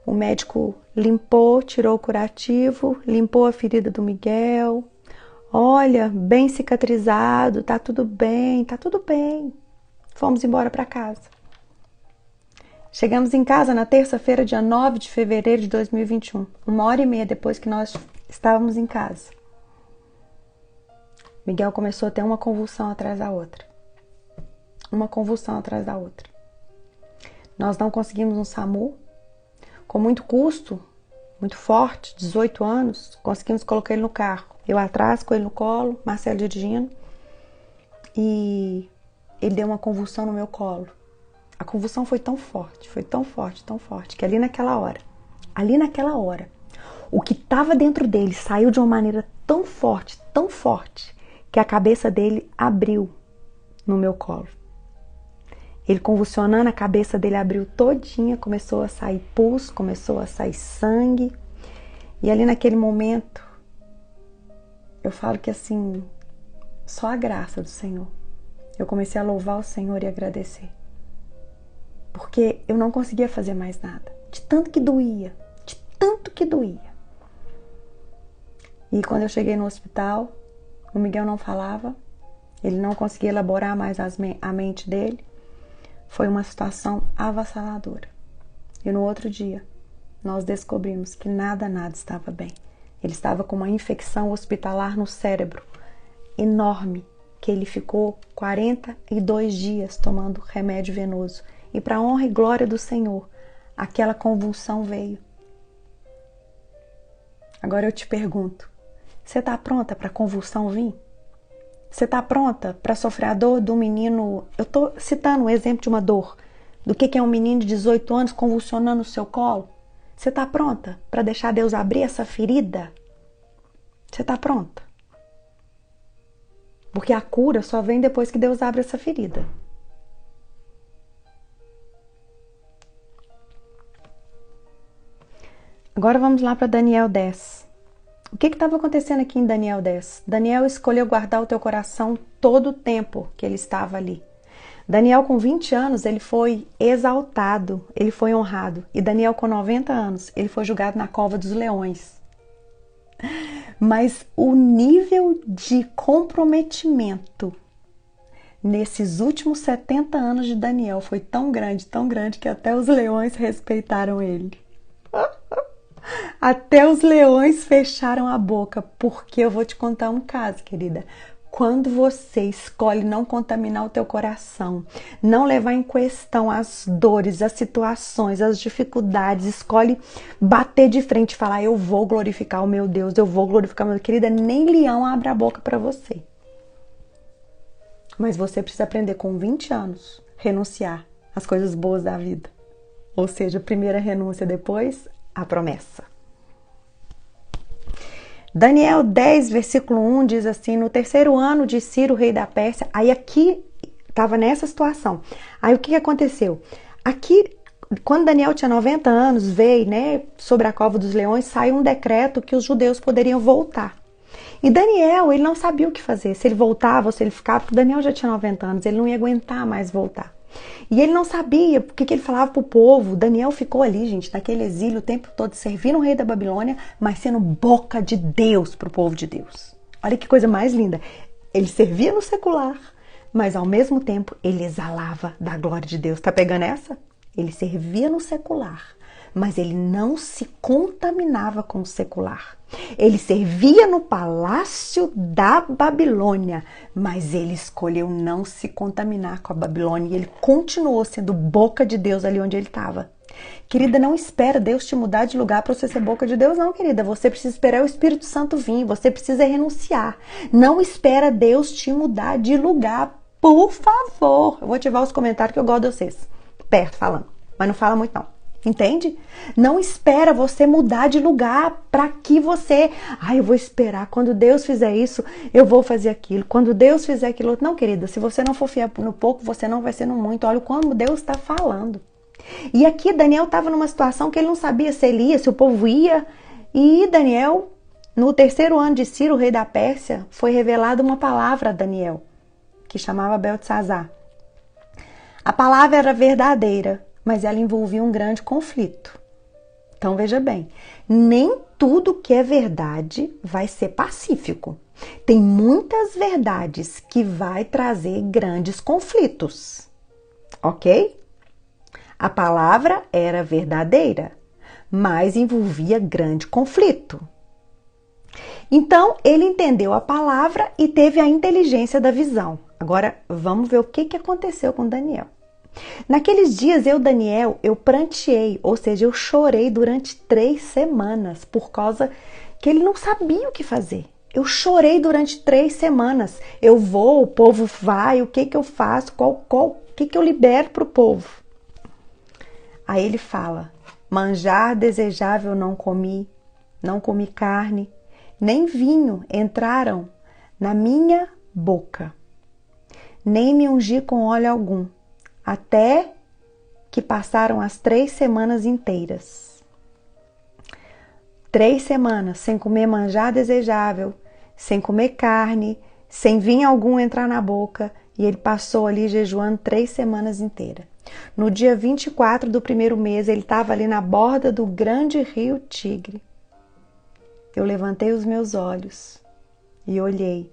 O médico limpou, tirou o curativo, limpou a ferida do Miguel. Olha, bem cicatrizado, tá tudo bem. Fomos embora para casa. Chegamos em casa na terça-feira, dia 9 de fevereiro de 2021, 1h30 depois que nós estávamos em casa. Miguel começou a ter uma convulsão atrás da outra. Nós não conseguimos um SAMU. Com muito custo, muito forte, 18 anos, conseguimos colocar ele no carro. Eu atrás, com ele no colo, Marcelo dirigindo. E ele deu uma convulsão no meu colo. A convulsão foi tão forte, que ali naquela hora, o que estava dentro dele saiu de uma maneira tão forte, que a cabeça dele abriu no meu colo. Ele convulsionando, a cabeça dele abriu todinha, começou a sair pus, começou a sair sangue. E ali naquele momento, eu falo que assim, só a graça do Senhor. Eu comecei a louvar o Senhor e agradecer. Porque eu não conseguia fazer mais nada. De tanto que doía. E quando eu cheguei no hospital, o Miguel não falava. Ele não conseguia elaborar mais a mente dele. Foi uma situação avassaladora. E no outro dia, nós descobrimos que nada estava bem. Ele estava com uma infecção hospitalar no cérebro enorme, que ele ficou 42 dias tomando remédio venoso. E para a honra e glória do Senhor, aquela convulsão veio. Agora eu te pergunto, você está pronta para a convulsão vir? Você está pronta para sofrer a dor do menino? Eu estou citando um exemplo de uma dor. Do que é um menino de 18 anos convulsionando no seu colo? Você está pronta para deixar Deus abrir essa ferida? Você está pronta? Porque a cura só vem depois que Deus abre essa ferida. Agora vamos lá para Daniel 10. O que estava acontecendo aqui em Daniel 10? Daniel escolheu guardar o teu coração todo o tempo que ele estava ali. Daniel, com 20 anos, ele foi exaltado, ele foi honrado. E Daniel, com 90 anos, ele foi julgado na cova dos leões. Mas o nível de comprometimento nesses últimos 70 anos de Daniel foi tão grande que até os leões respeitaram ele. Até os leões fecharam a boca, porque eu vou te contar um caso, querida. Quando você escolhe não contaminar o teu coração, não levar em questão as dores, as situações, as dificuldades, escolhe bater de frente e falar, eu vou glorificar o meu Deus, eu vou glorificar o meu... Querida, nem leão abre a boca para você. Mas você precisa aprender com 20 anos, renunciar às coisas boas da vida. Ou seja, primeiro a renúncia, depois a promessa. Daniel 10, versículo 1 diz assim, no terceiro ano de Ciro, rei da Pérsia, aí aqui estava nessa situação. Aí o que aconteceu? Aqui, quando Daniel tinha 90 anos, veio, né, sobre a cova dos leões, saiu um decreto que os judeus poderiam voltar. E Daniel, ele não sabia o que fazer, se ele voltava ou se ele ficava, porque Daniel já tinha 90 anos, ele não ia aguentar mais voltar. E ele não sabia porque que ele falava para o povo. Daniel ficou ali, gente, naquele exílio o tempo todo, servindo o rei da Babilônia, mas sendo boca de Deus para o povo de Deus. Olha que coisa mais linda. Ele servia no secular, mas ao mesmo tempo ele exalava da glória de Deus. Tá pegando essa? Ele servia no secular, mas ele não se contaminava com o secular. Ele servia no palácio da Babilônia, mas ele escolheu não se contaminar com a Babilônia e ele continuou sendo boca de Deus ali onde ele estava. Querida, não espera Deus te mudar de lugar para você ser boca de Deus, não, querida. Você precisa esperar o Espírito Santo vir, você precisa renunciar. Não espera Deus te mudar de lugar, por favor. Eu vou ativar os comentários que eu gosto de vocês. Perto, falando, mas não fala muito não. Entende? Não espera você mudar de lugar para que você... eu vou esperar. Quando Deus fizer isso, eu vou fazer aquilo. Quando Deus fizer aquilo outro... Não, querida, se você não for fiel no pouco, você não vai ser no muito. Olha como Deus está falando. E aqui Daniel estava numa situação que ele não sabia se ele ia, se o povo ia. E Daniel, no terceiro ano de Ciro, rei da Pérsia, foi revelada uma palavra a Daniel, que chamava Beltesazar. A palavra era verdadeira, mas ela envolvia um grande conflito. Então veja bem, nem tudo que é verdade vai ser pacífico. Tem muitas verdades que vai trazer grandes conflitos, ok? A palavra era verdadeira, mas envolvia grande conflito. Então ele entendeu a palavra e teve a inteligência da visão. Agora vamos ver o que aconteceu com Daniel. Naqueles dias Daniel, eu pranteei, ou seja, eu chorei durante 3 semanas por causa que ele não sabia o que fazer. Eu chorei durante 3 semanas. Eu vou, o povo vai, o que eu faço, o que eu libero para o povo? Aí ele fala, manjar desejável não comi carne, nem vinho entraram na minha boca, nem me ungi com óleo algum. Até que passaram as 3 semanas inteiras. 3 semanas sem comer manjar desejável, sem comer carne, sem vinho algum entrar na boca. E ele passou ali jejuando 3 semanas inteiras. No dia 24 do primeiro mês, ele estava ali na borda do grande rio Tigre. Eu levantei os meus olhos e olhei.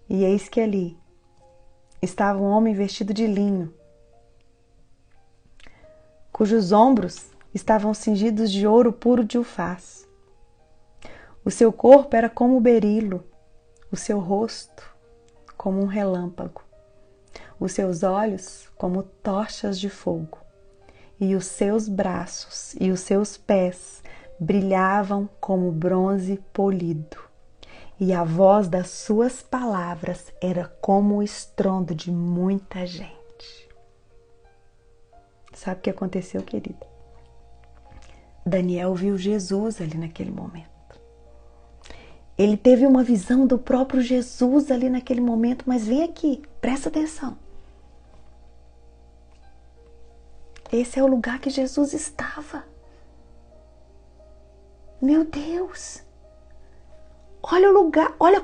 E eis que ali estava um homem vestido de linho, cujos ombros estavam cingidos de ouro puro de Ufaz. O seu corpo era como o berilo, o seu rosto como um relâmpago, os seus olhos como tochas de fogo, e os seus braços e os seus pés brilhavam como bronze polido, e a voz das suas palavras era como o estrondo de muita gente. Sabe o que aconteceu, querida? Daniel viu Jesus ali naquele momento. Ele teve uma visão do próprio Jesus ali naquele momento, mas vem aqui, presta atenção. Esse é o lugar que Jesus estava. Meu Deus! Olha o lugar, olha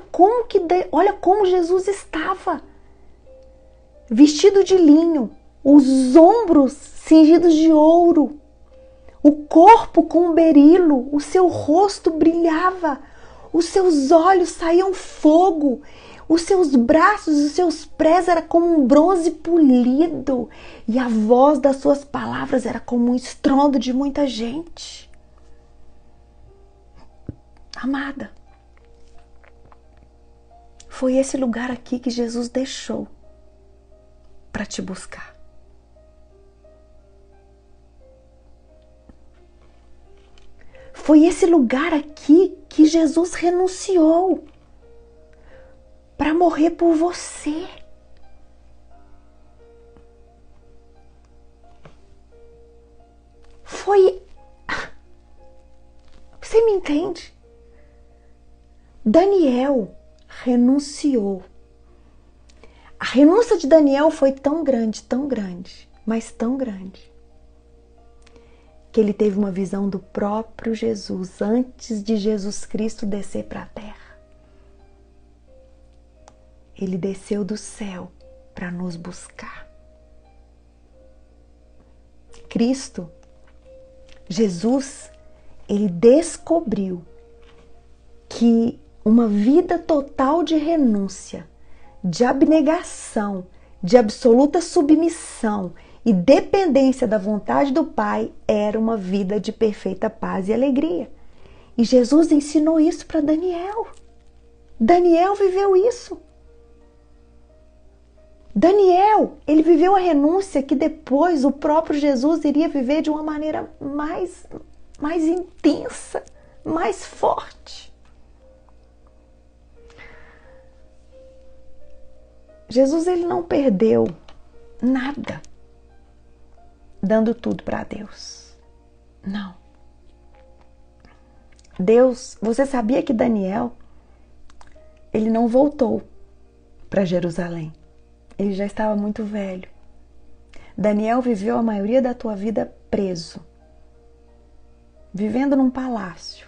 como Jesus estava. Vestido de linho, os ombros cingidos de ouro, o corpo com um berilo, o seu rosto brilhava, os seus olhos saíam fogo, os seus braços e os seus pés eram como um bronze polido, e a voz das suas palavras era como um estrondo de muita gente. Amada, foi esse lugar aqui que Jesus deixou para te buscar. Foi esse lugar aqui que Jesus renunciou para morrer por você. Foi... Você me entende? Daniel renunciou. A renúncia de Daniel foi tão grande, mas tão grande, que ele teve uma visão do próprio Jesus antes de Jesus Cristo descer para a terra. Ele desceu do céu para nos buscar. Cristo, Jesus, ele descobriu que uma vida total de renúncia, de abnegação, de absoluta submissão e dependência da vontade do Pai era uma vida de perfeita paz e alegria. E Jesus ensinou isso para Daniel. Daniel viveu isso. Daniel, ele viveu a renúncia que depois o próprio Jesus iria viver de uma maneira mais intensa, mais forte. Jesus, ele não perdeu nada dando tudo para Deus. Não. Deus, você sabia que Daniel, ele não voltou para Jerusalém. Ele já estava muito velho. Daniel viveu a maioria da tua vida preso, vivendo num palácio.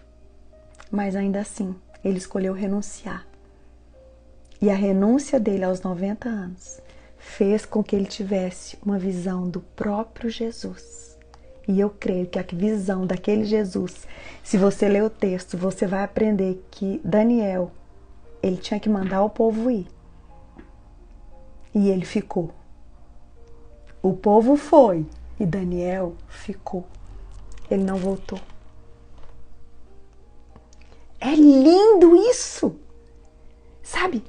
Mas ainda assim, ele escolheu renunciar. E a renúncia dele aos 90 anos fez com que ele tivesse uma visão do próprio Jesus. E eu creio que a visão daquele Jesus, se você ler o texto, você vai aprender que Daniel, ele tinha que mandar o povo ir. E ele ficou. O povo foi e Daniel ficou. Ele não voltou. É lindo isso! Sabe?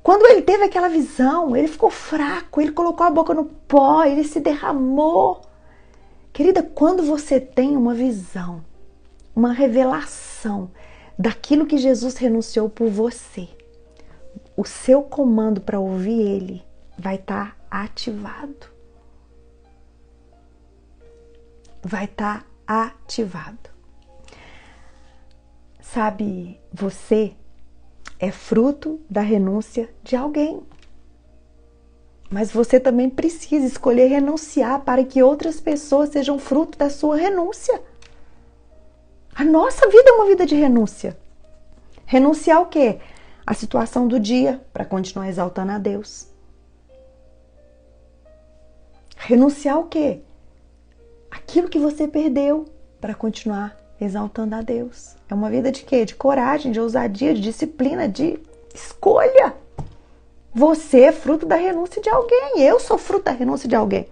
Quando ele teve aquela visão, ele ficou fraco, ele colocou a boca no pó, ele se derramou. Querida, quando você tem uma visão, uma revelação daquilo que Jesus renunciou por você, o seu comando para ouvir ele vai estar ativado. Vai estar ativado. Sabe, você é fruto da renúncia de alguém. Mas você também precisa escolher renunciar para que outras pessoas sejam fruto da sua renúncia. A nossa vida é uma vida de renúncia. Renunciar o quê? A situação do dia para continuar exaltando a Deus. Renunciar o quê? Aquilo que você perdeu para continuar exaltando a Deus. É uma vida de quê? De coragem, de ousadia, de disciplina, de escolha. Você é fruto da renúncia de alguém. Eu sou fruto da renúncia de alguém.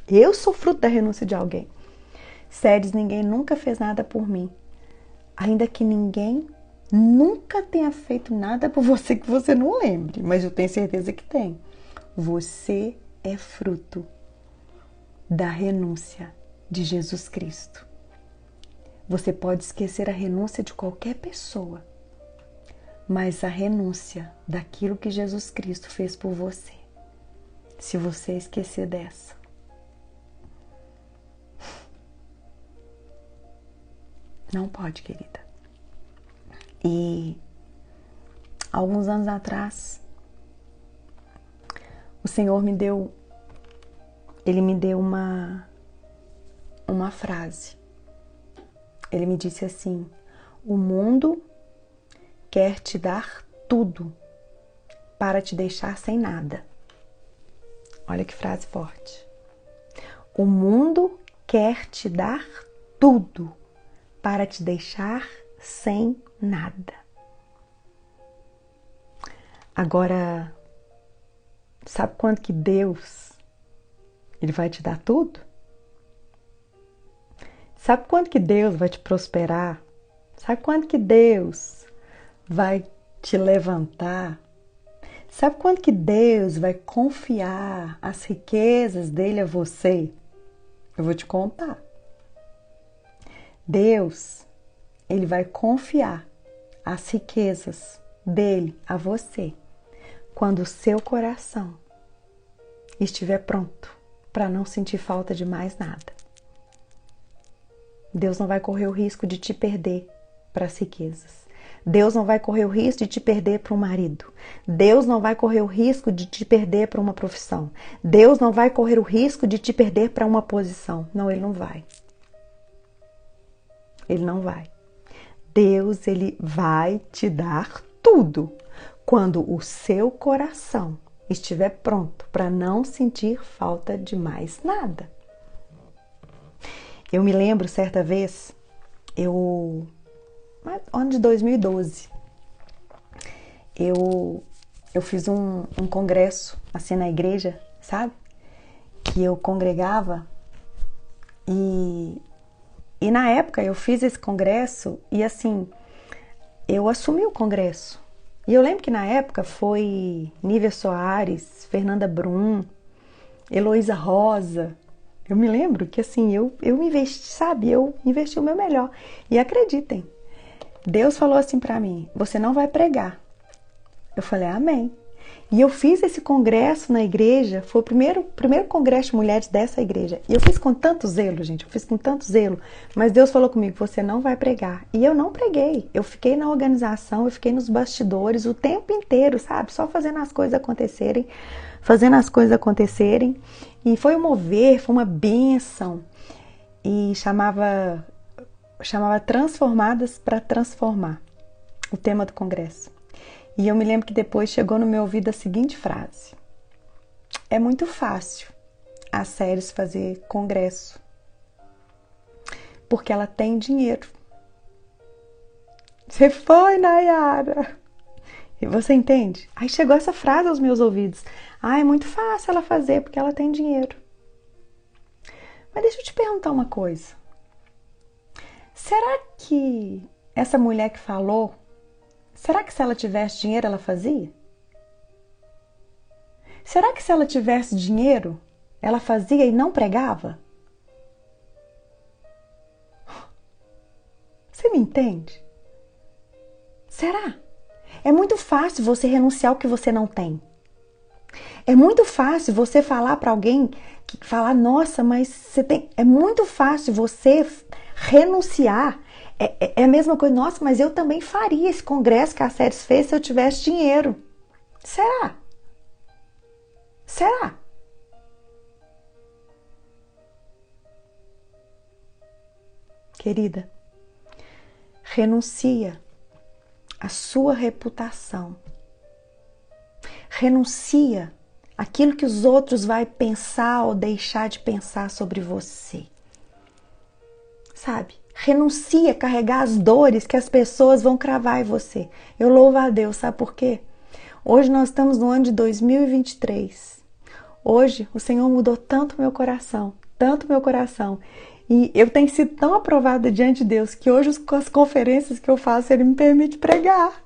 Eu sou fruto da renúncia de alguém. Séries, ninguém nunca fez nada por mim. Ainda que ninguém nunca tenha feito nada por você que você não lembre. Mas eu tenho certeza que tem. Você é fruto da renúncia de Jesus Cristo. Você pode esquecer a renúncia de qualquer pessoa, mas a renúncia daquilo que Jesus Cristo fez por você, se você esquecer dessa, não pode, querida. E alguns anos atrás, o Senhor me deu uma uma frase. Ele me disse assim: o mundo quer te dar tudo para te deixar sem nada. Olha que frase forte. O mundo quer te dar tudo para te deixar sem nada. Agora, sabe quando que Deus, Ele vai te dar tudo? Sabe quando que Deus vai te prosperar? Sabe quando que Deus vai te levantar? Sabe quando que Deus vai confiar as riquezas dele a você? Eu vou te contar. Deus, Ele vai confiar as riquezas dele a você quando o seu coração estiver pronto para não sentir falta de mais nada. Deus não vai correr o risco de te perder para as riquezas. Deus não vai correr o risco de te perder para um marido. Deus não vai correr o risco de te perder para uma profissão. Deus não vai correr o risco de te perder para uma posição. Não, Ele não vai. Ele não vai. Deus, Ele vai te dar tudo quando o seu coração estiver pronto para não sentir falta de mais nada. Eu me lembro certa vez, ano de 2012, eu fiz um congresso assim na igreja, sabe? Que eu congregava e na época eu fiz esse congresso e assim, eu assumi o congresso. E eu lembro que na época foi Nívia Soares, Fernanda Brum, Heloísa Rosa. Eu me lembro que assim, eu investi, sabe? Eu investi o meu melhor. E acreditem, Deus falou assim pra mim: você não vai pregar. Eu falei, amém. E eu fiz esse congresso na igreja, foi o primeiro congresso de mulheres dessa igreja. E eu fiz com tanto zelo, gente, eu fiz com tanto zelo. Mas Deus falou comigo, você não vai pregar. E eu não preguei, eu fiquei na organização, eu fiquei nos bastidores o tempo inteiro, sabe? Só fazendo as coisas acontecerem, E foi um mover, foi uma bênção. E chamava Transformadas para Transformar, o tema do congresso. E eu me lembro que depois chegou no meu ouvido a seguinte frase: é muito fácil a Ceres fazer congresso, porque ela tem dinheiro. Você foi, Nayara? E você entende? Aí chegou essa frase aos meus ouvidos: é muito fácil ela fazer, porque ela tem dinheiro. Mas deixa eu te perguntar uma coisa. Será que essa mulher que falou, será que se ela tivesse dinheiro ela fazia? Será que se ela tivesse dinheiro ela fazia e não pregava? Você me entende? Será? É muito fácil você renunciar ao que você não tem. É muito fácil você falar para alguém, nossa, mas você tem... É muito fácil você renunciar. É a mesma coisa, nossa, mas eu também faria esse congresso que a Ceres fez se eu tivesse dinheiro. Será? Será? Querida, renuncia à sua reputação. Renuncia àquilo que os outros vão pensar ou deixar de pensar sobre você. Sabe? Renuncia a carregar as dores que as pessoas vão cravar em você. Eu louvo a Deus, sabe por quê? Hoje nós estamos no ano de 2023. Hoje o Senhor mudou tanto meu coração. E eu tenho sido tão aprovada diante de Deus que hoje as conferências que eu faço, Ele me permite pregar.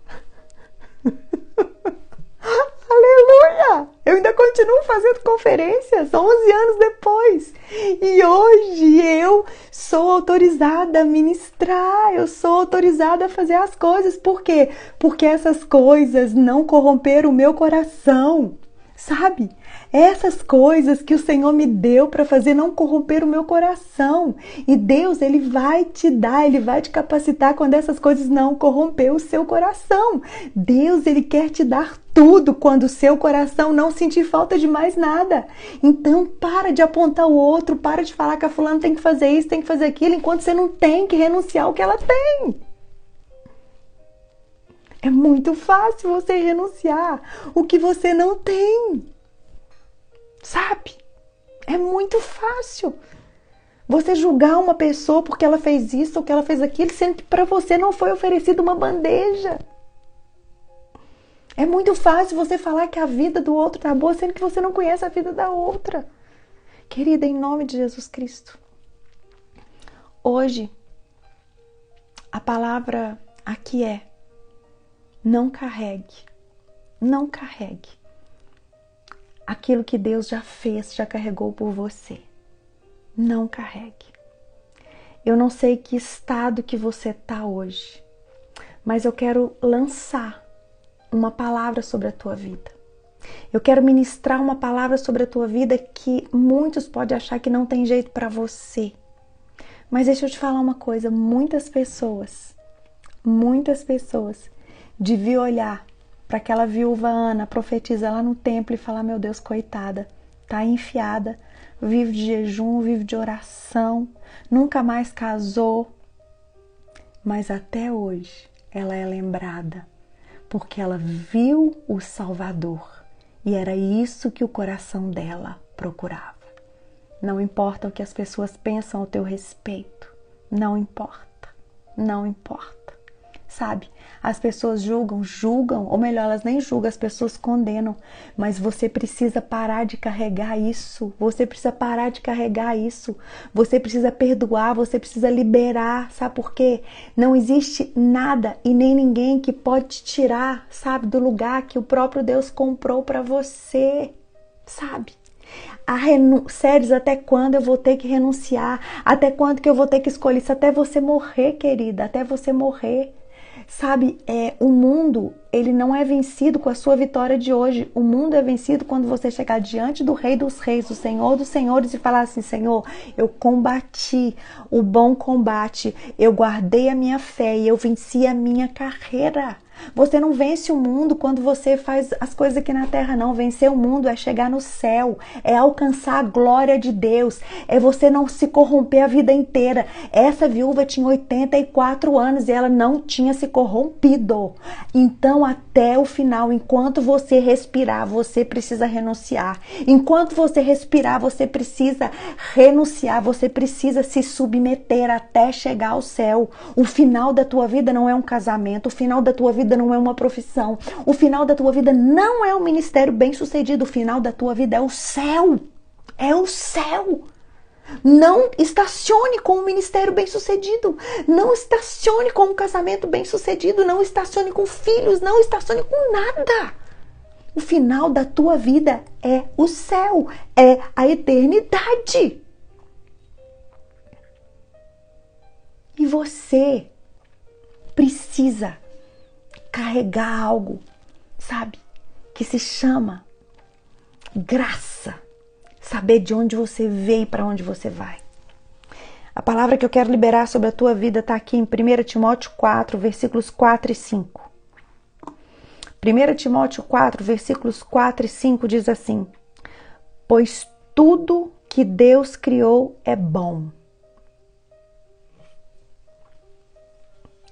Aleluia! Eu ainda continuo fazendo conferências 11 anos depois. E hoje eu sou autorizada a ministrar, eu sou autorizada a fazer as coisas. Por quê? Porque essas coisas não corromperam o meu coração, sabe? Essas coisas que o Senhor me deu para fazer não corromper o meu coração. E Deus, Ele vai te dar, Ele vai te capacitar quando essas coisas não corromper o seu coração. Deus, Ele quer te dar tudo quando o seu coração não sentir falta de mais nada. Então, para de apontar o outro, para de falar que a fulana tem que fazer isso, tem que fazer aquilo, enquanto você não tem que renunciar ao que ela tem. É muito fácil você renunciar o que você não tem. Sabe? É muito fácil você julgar uma pessoa porque ela fez isso ou que ela fez aquilo, sendo que para você não foi oferecida uma bandeja. É muito fácil você falar que a vida do outro tá boa, sendo que você não conhece a vida da outra. Querida, em nome de Jesus Cristo, hoje a palavra aqui é: não carregue aquilo que Deus já fez, já carregou por você. Não carregue. Eu não sei que estado que você está hoje, mas eu quero lançar uma palavra sobre a tua vida. Eu quero ministrar uma palavra sobre a tua vida que muitos podem achar que não tem jeito para você. Mas deixa eu te falar uma coisa, muitas pessoas deviam olhar para aquela viúva Ana, profetiza lá no templo e falar: meu Deus, coitada, tá enfiada, vive de jejum, vive de oração, nunca mais casou. Mas até hoje ela é lembrada, porque ela viu o Salvador e era isso que o coração dela procurava. Não importa o que as pessoas pensam ao teu respeito, não importa. Sabe, as pessoas julgam, ou melhor, elas nem julgam, as pessoas condenam, mas você precisa parar de carregar isso, você precisa perdoar, você precisa liberar, sabe por quê? Não existe nada e nem ninguém que pode te tirar, sabe, do lugar que o próprio Deus comprou para você, sabe? Séries, até quando eu vou ter que renunciar? Até quando que eu vou ter que escolher isso? Até você morrer, querida, até você morrer. Sabe, o mundo, ele não é vencido com a sua vitória de hoje. O mundo é vencido quando você chegar diante do Rei dos Reis, do Senhor dos Senhores e falar assim: Senhor, eu combati o bom combate, eu guardei a minha fé e eu venci a minha carreira. Você não vence o mundo quando você faz as coisas aqui na terra, não. Vencer o mundo é chegar no céu, é alcançar a glória de Deus, é você não se corromper a vida inteira. Essa viúva tinha 84 anos e ela não tinha se corrompido. Então, até o final, enquanto você respirar, você precisa renunciar. Enquanto você respirar, você precisa renunciar, você precisa se submeter até chegar ao céu. O final da tua vida não é um casamento, o final da tua vida não é uma profissão, o final da tua vida não é um ministério bem-sucedido, o final da tua vida é o céu. É o céu. Não estacione com um ministério bem-sucedido, não estacione com um casamento bem-sucedido, não estacione com filhos, não estacione com nada. O final da tua vida é o céu, é a eternidade. E você precisa carregar algo, sabe, que se chama graça. Saber de onde você veio e para onde você vai. A palavra que eu quero liberar sobre a tua vida está aqui em 1 Timóteo 4, versículos 4 e 5. 1 Timóteo 4, versículos 4 e 5 diz assim: pois tudo que Deus criou é bom.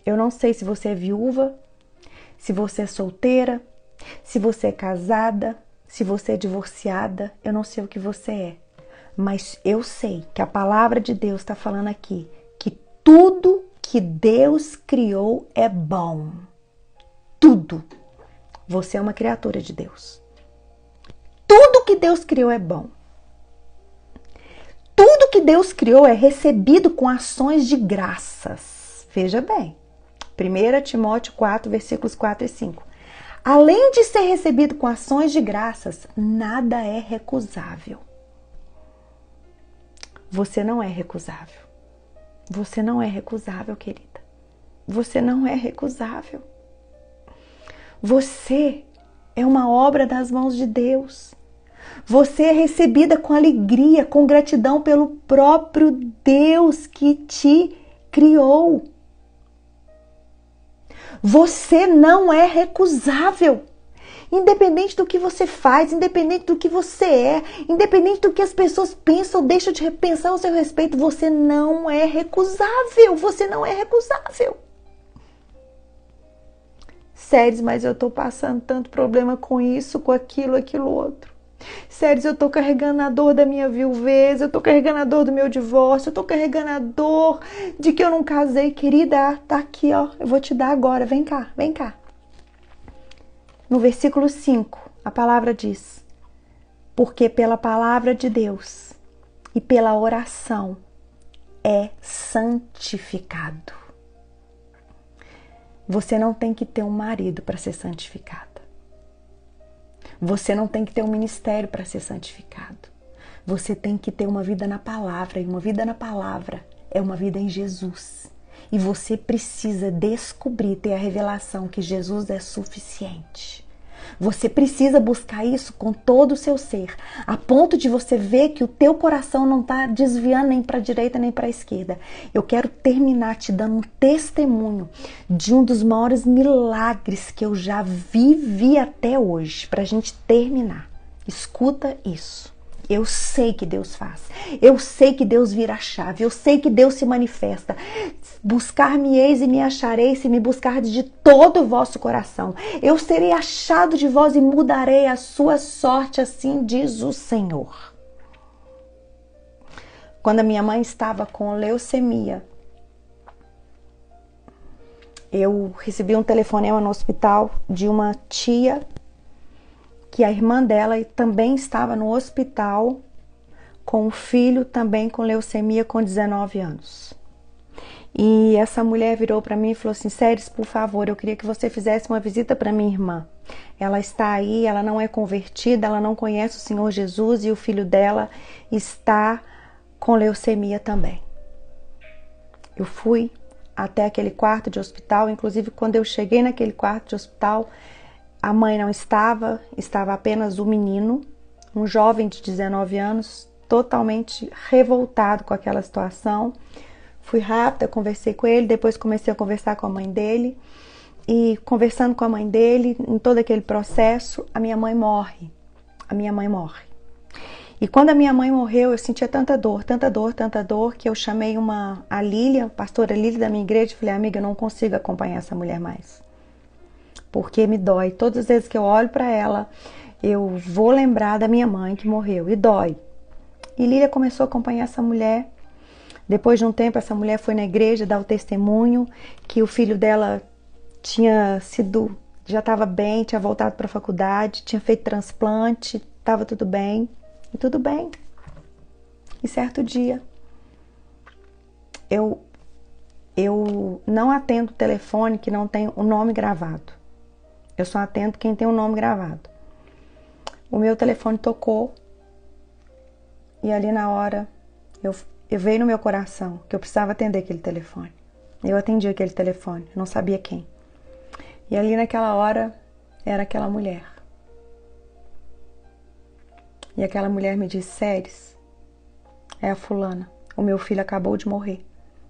Eu não sei se você é viúva, se você é solteira, se você é casada, se você é divorciada, eu não sei o que você é. Mas eu sei que a palavra de Deus está falando aqui que tudo que Deus criou é bom. Tudo. Você é uma criatura de Deus. Tudo que Deus criou é bom. Tudo que Deus criou é recebido com ações de graças. Veja bem. 1 Timóteo 4, versículos 4 e 5. Além de ser recebido com ações de graças, nada é recusável. Você não é recusável. Você não é recusável, querida. Você não é recusável. Você é uma obra das mãos de Deus. Você é recebida com alegria, com gratidão pelo próprio Deus que te criou. Você não é recusável. Independente do que você faz, independente do que você é, independente do que as pessoas pensam ou deixam de pensar ao seu respeito, você não é recusável. Você não é recusável. Séries, mas eu tô passando tanto problema com isso, com aquilo, aquilo outro. Séries, eu tô carregando a dor da minha viuvez, eu tô carregando a dor do meu divórcio, eu tô carregando a dor de que eu não casei. Querida, tá aqui, ó, eu vou te dar agora, vem cá, vem cá. No versículo 5, a palavra diz: porque pela palavra de Deus e pela oração é santificado. Você não tem que ter um marido para ser santificada. Você não tem que ter um ministério para ser santificado. Você tem que ter uma vida na palavra, e uma vida na palavra é uma vida em Jesus. E você precisa descobrir, ter a revelação que Jesus é suficiente. Você precisa buscar isso com todo o seu ser, a ponto de você ver que o teu coração não está desviando nem para a direita nem para a esquerda. Eu quero terminar te dando um testemunho de um dos maiores milagres que eu já vivi até hoje, para a gente terminar. Escuta isso. Eu sei que Deus faz. Eu sei que Deus vira a chave. Eu sei que Deus se manifesta. Buscar-me-eis e me achareis se me buscardes de todo o vosso coração. Eu serei achado de vós e mudarei a sua sorte, assim diz o Senhor. Quando a minha mãe estava com leucemia, eu recebi um telefonema no hospital de uma tia que a irmã dela também estava no hospital com um filho também com leucemia com 19 anos. E essa mulher virou para mim e falou assim: Séries, por favor, eu queria que você fizesse uma visita para minha irmã. Ela está aí, ela não é convertida, ela não conhece o Senhor Jesus e o filho dela está com leucemia também. Eu fui até aquele quarto de hospital, inclusive quando eu cheguei naquele quarto de hospital, a mãe não estava, estava apenas o menino, um jovem de 19 anos, totalmente revoltado com aquela situação. Fui rápida, conversei com ele, depois comecei a conversar com a mãe dele. E conversando com a mãe dele, em todo aquele processo, a minha mãe morre. A minha mãe morre. E quando a minha mãe morreu, eu sentia tanta dor, que eu chamei a Lília, a pastora Lília da minha igreja, e falei: amiga, eu não consigo acompanhar essa mulher mais. Porque me dói. Todas as vezes que eu olho para ela, eu vou lembrar da minha mãe que morreu e dói. E Lília começou a acompanhar essa mulher. Depois de um tempo, essa mulher foi na igreja dar o testemunho que o filho dela já estava bem, tinha voltado para a faculdade, tinha feito transplante, estava tudo bem. E tudo bem. E certo dia, eu não atendo o telefone que não tem o nome gravado. Eu só atendo quem tem o nome gravado. O meu telefone tocou e ali na hora eu veio no meu coração que eu precisava atender aquele telefone. Eu atendi aquele telefone, não sabia quem. E ali naquela hora era aquela mulher. E aquela mulher me disse: Séries, é a fulana, o meu filho acabou de morrer.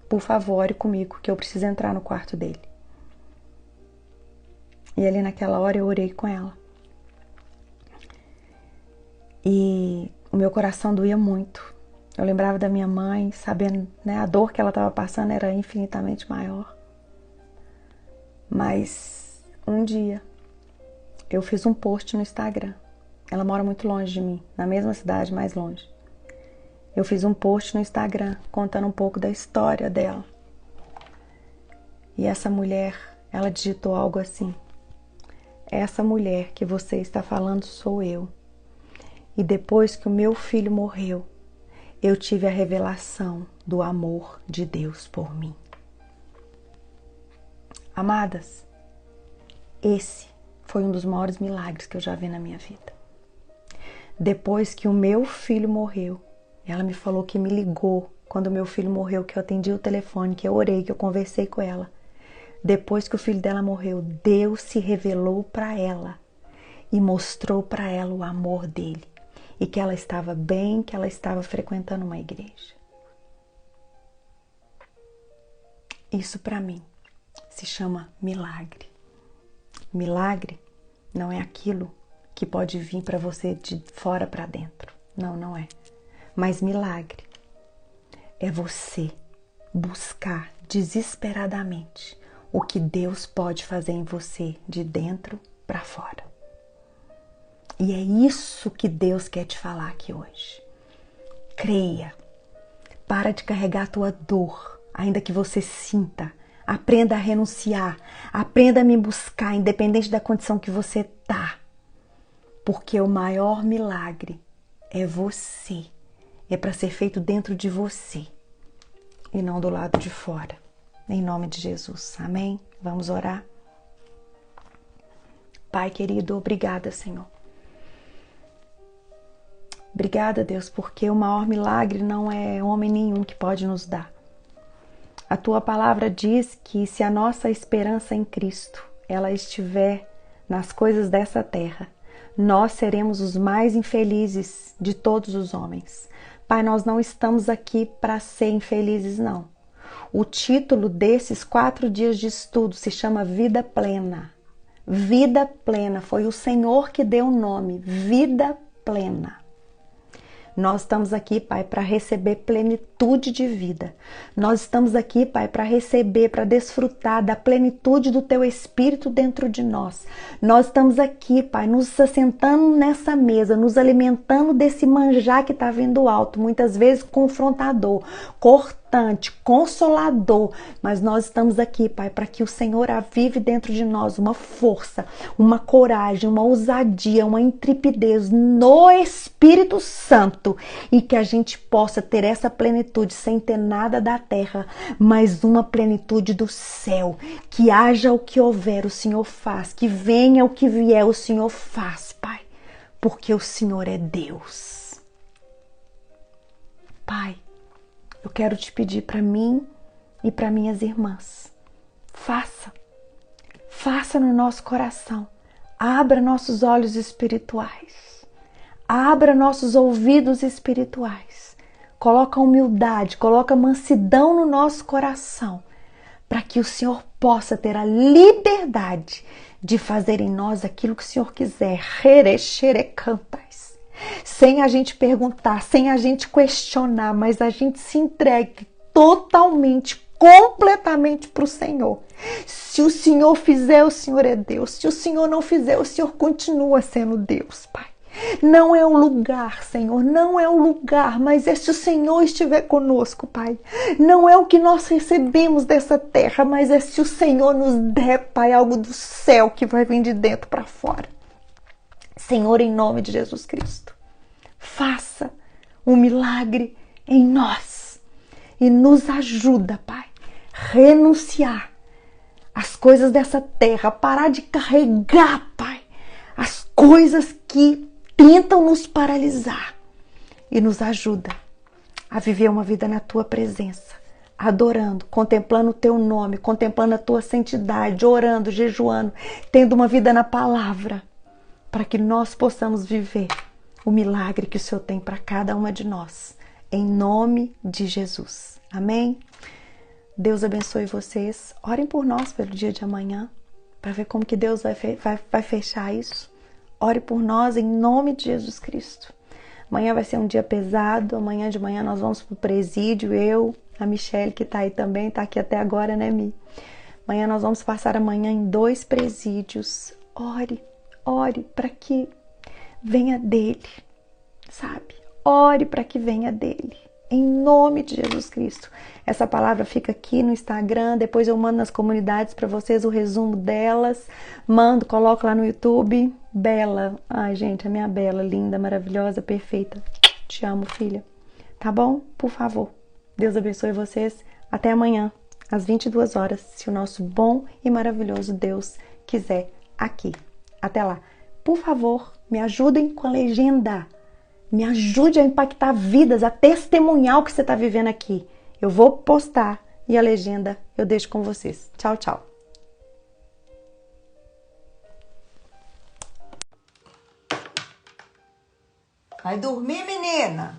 Por favor, ore comigo que eu preciso entrar no quarto dele. E ali naquela hora eu orei com ela. E o meu coração doía muito. Eu lembrava da minha mãe, sabendo, né, a dor que ela estava passando era infinitamente maior. Mas um dia eu fiz um post no Instagram. Ela mora muito longe de mim, na mesma cidade, mais longe. Eu fiz um post no Instagram contando um pouco da história dela. E essa mulher, ela digitou algo assim: essa mulher que você está falando sou eu. E depois que o meu filho morreu, eu tive a revelação do amor de Deus por mim. Amadas, esse foi um dos maiores milagres que eu já vi na minha vida. Depois que o meu filho morreu, ela me falou que me ligou quando o meu filho morreu, que eu atendi o telefone, que eu orei, que eu conversei com ela. Depois que o filho dela morreu, Deus se revelou para ela e mostrou para ela o amor dele. e que ela estava bem, que ela estava frequentando uma igreja. Isso para mim se chama milagre. Milagre não é aquilo que pode vir para você de fora para dentro. Não, não é. Mas milagre é você buscar desesperadamente o que Deus pode fazer em você de dentro para fora. E é isso que Deus quer te falar aqui hoje. Creia. Para de carregar a tua dor, ainda que você sinta. Aprenda a renunciar. Aprenda a me buscar, independente da condição que você tá. Porque o maior milagre é você. É para ser feito dentro de você e não do lado de fora. Em nome de Jesus. Amém? Vamos orar? Pai querido, obrigada, Senhor. Obrigada, Deus, porque o maior milagre não é homem nenhum que pode nos dar. A tua palavra diz que se a nossa esperança em Cristo, ela estiver nas coisas dessa terra, nós seremos os mais infelizes de todos os homens. Pai, nós não estamos aqui para ser infelizes, não. O título desses 4 dias de estudo se chama Vida Plena. Vida Plena, foi o Senhor que deu o nome, Vida Plena. Nós estamos aqui, Pai, para receber plenitude de vida. Nós estamos aqui, Pai, para receber, para desfrutar da plenitude do Teu Espírito dentro de nós. Nós estamos aqui, Pai, nos assentando nessa mesa, nos alimentando desse manjar que está vindo alto, muitas vezes confrontador, cortante, consolador. Mas nós estamos aqui, Pai, para que o Senhor avive dentro de nós uma força, uma coragem, uma ousadia, uma intrepidez no Espírito Santo. E que a gente possa ter essa plenitude sem ter nada da terra, mas uma plenitude do céu. Que haja o que houver, o Senhor faz. Que venha o que vier, o Senhor faz, Pai. Porque o Senhor é Deus. Pai, eu quero te pedir para mim e para minhas irmãs. Faça no nosso coração. Abra nossos olhos espirituais. Abra nossos ouvidos espirituais. Coloca humildade, coloca mansidão no nosso coração, para que o Senhor possa ter a liberdade de fazer em nós aquilo que o Senhor quiser. Sem a gente perguntar, sem a gente questionar, mas a gente se entregue totalmente, completamente para o Senhor. Se o Senhor fizer, o Senhor é Deus. Se o Senhor não fizer, o Senhor continua sendo Deus, Pai. Não é o lugar, Senhor, não é o lugar, mas é se o Senhor estiver conosco, Pai. Não é o que nós recebemos dessa terra, mas é se o Senhor nos der, Pai, algo do céu que vai vir de dentro para fora. Senhor, em nome de Jesus Cristo, faça um milagre em nós e nos ajuda, Pai, renunciar às coisas dessa terra, parar de carregar, Pai, as coisas que tentam nos paralisar e nos ajuda a viver uma vida na Tua presença, adorando, contemplando o Teu nome, contemplando a Tua santidade, orando, jejuando, tendo uma vida na palavra, para que nós possamos viver o milagre que o Senhor tem para cada uma de nós, em nome de Jesus. Amém? Deus abençoe vocês. Orem por nós pelo dia de amanhã, para ver como que Deus vai fechar isso. Ore por nós em nome de Jesus Cristo. Amanhã vai ser um dia pesado. Amanhã de manhã nós vamos para o presídio. Eu, a Michelle, que está aí também, está aqui até agora, né, Mi? Amanhã nós vamos passar a manhã em 2 presídios. Ore para que venha dele, sabe? Ore para que venha dele. Em nome de Jesus Cristo. Essa palavra fica aqui no Instagram, depois eu mando nas comunidades para vocês o resumo delas. Mando, coloco lá no YouTube. Bela, ai gente, a minha Bela, linda, maravilhosa, perfeita. Te amo, filha. Tá bom? Por favor. Deus abençoe vocês. Até amanhã, às 22 horas, se o nosso bom e maravilhoso Deus quiser, aqui. Até lá. Por favor, me ajudem com a legenda. Me ajude a impactar vidas, a testemunhar o que você está vivendo aqui. Eu vou postar e a legenda eu deixo com vocês. Tchau, tchau. Vai dormir, menina?